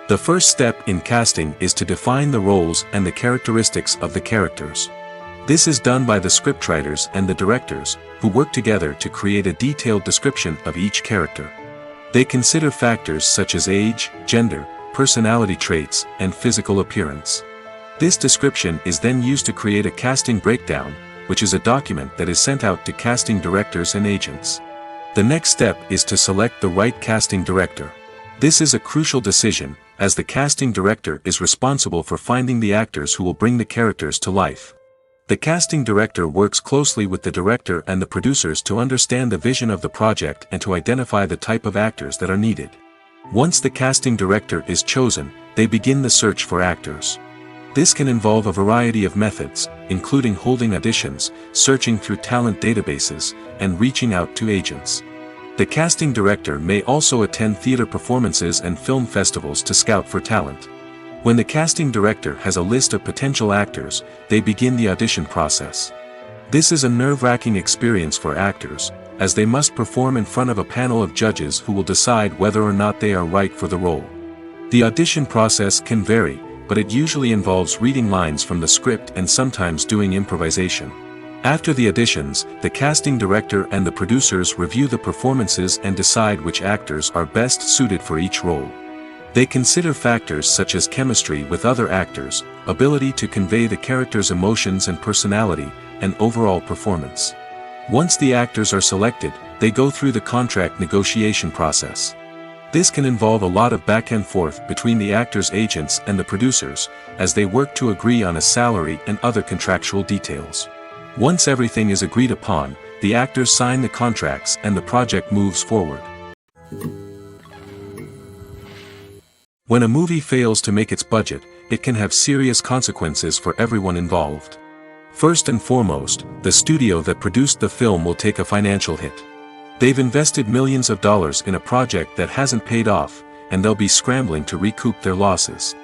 The first step in casting is to define the roles and the characteristics of the characters. This is done by the scriptwriters and the directors, who work together to create a detailed description of each character. They consider factors such as age, gender, personality traits, and physical appearance. This description is then used to create a casting breakdown, which is a document that is sent out to casting directors and agents. The next step is to select the right casting director. This is a crucial decision, as the casting director is responsible for finding the actors who will bring the characters to life. The casting director works closely with the director and the producers to understand the vision of the project and to identify the type of actors that are needed. Once the casting director is chosen, they begin the search for actors. This can involve a variety of methods, including holding auditions, searching through talent databases, and reaching out to agents. The casting director may also attend theater performances and film festivals to scout for talent. When the casting director has a list of potential actors, they begin the audition process. This is a nerve-wracking experience for actors, as they must perform in front of a panel of judges who will decide whether or not they are right for the role. The audition process can vary, but it usually involves reading lines from the script and sometimes doing improvisation. After the auditions, the casting director and the producers review the performances and decide which actors are best suited for each role. They consider factors such as chemistry with other actors, ability to convey the character's emotions and personality, and overall performance. Once the actors are selected, they go through the contract negotiation process. This can involve a lot of back and forth between the actors' agents and the producers, as they work to agree on a salary and other contractual details. Once everything is agreed upon, the actors sign the contracts and the project moves forward. When a movie fails to make its budget, it can have serious consequences for everyone involved. First and foremost, the studio that produced the film will take a financial hit. They've invested millions of dollars in a project that hasn't paid off, and they'll be scrambling to recoup their losses.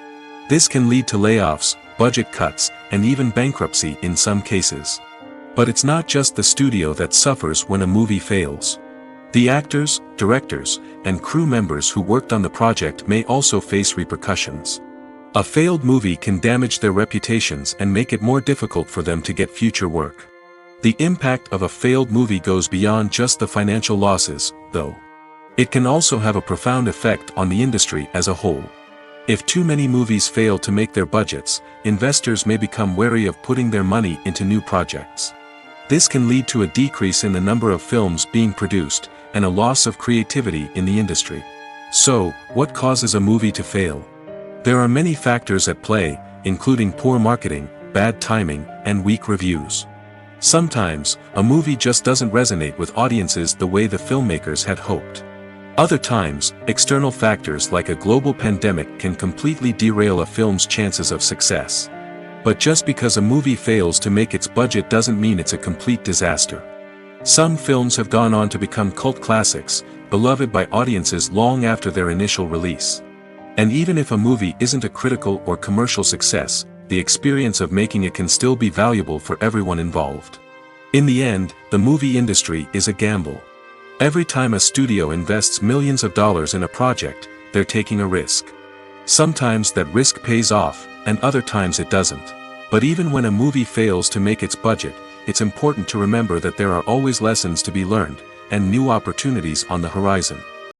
This can lead to layoffs, budget cuts, and even bankruptcy in some cases. But it's not just the studio that suffers when a movie fails. The actors, directors, and crew members who worked on the project may also face repercussions. A failed movie can damage their reputations and make it more difficult for them to get future work. The impact of a failed movie goes beyond just the financial losses, though. It can also have a profound effect on the industry as a whole. If too many movies fail to make their budgets, investors may become wary of putting their money into new projects. This can lead to a decrease in the number of films being produced, and a loss of creativity in the industry. So, what causes a movie to fail? There are many factors at play, including poor marketing, bad timing, and weak reviews. Sometimes, a movie just doesn't resonate with audiences the way the filmmakers had hoped. Other times, external factors like a global pandemic can completely derail a film's chances of success. But just because a movie fails to make its budget doesn't mean it's a complete disaster. Some films have gone on to become cult classics, beloved by audiences long after their initial release. And even if a movie isn't a critical or commercial success, the experience of making it can still be valuable for everyone involved. In the end, the movie industry is a gamble. Every time a studio invests millions of dollars in a project, they're taking a risk. Sometimes that risk pays off, and other times it doesn't. But even when a movie fails to make its budget, it's important to remember that there are always lessons to be learned, and new opportunities on the horizon.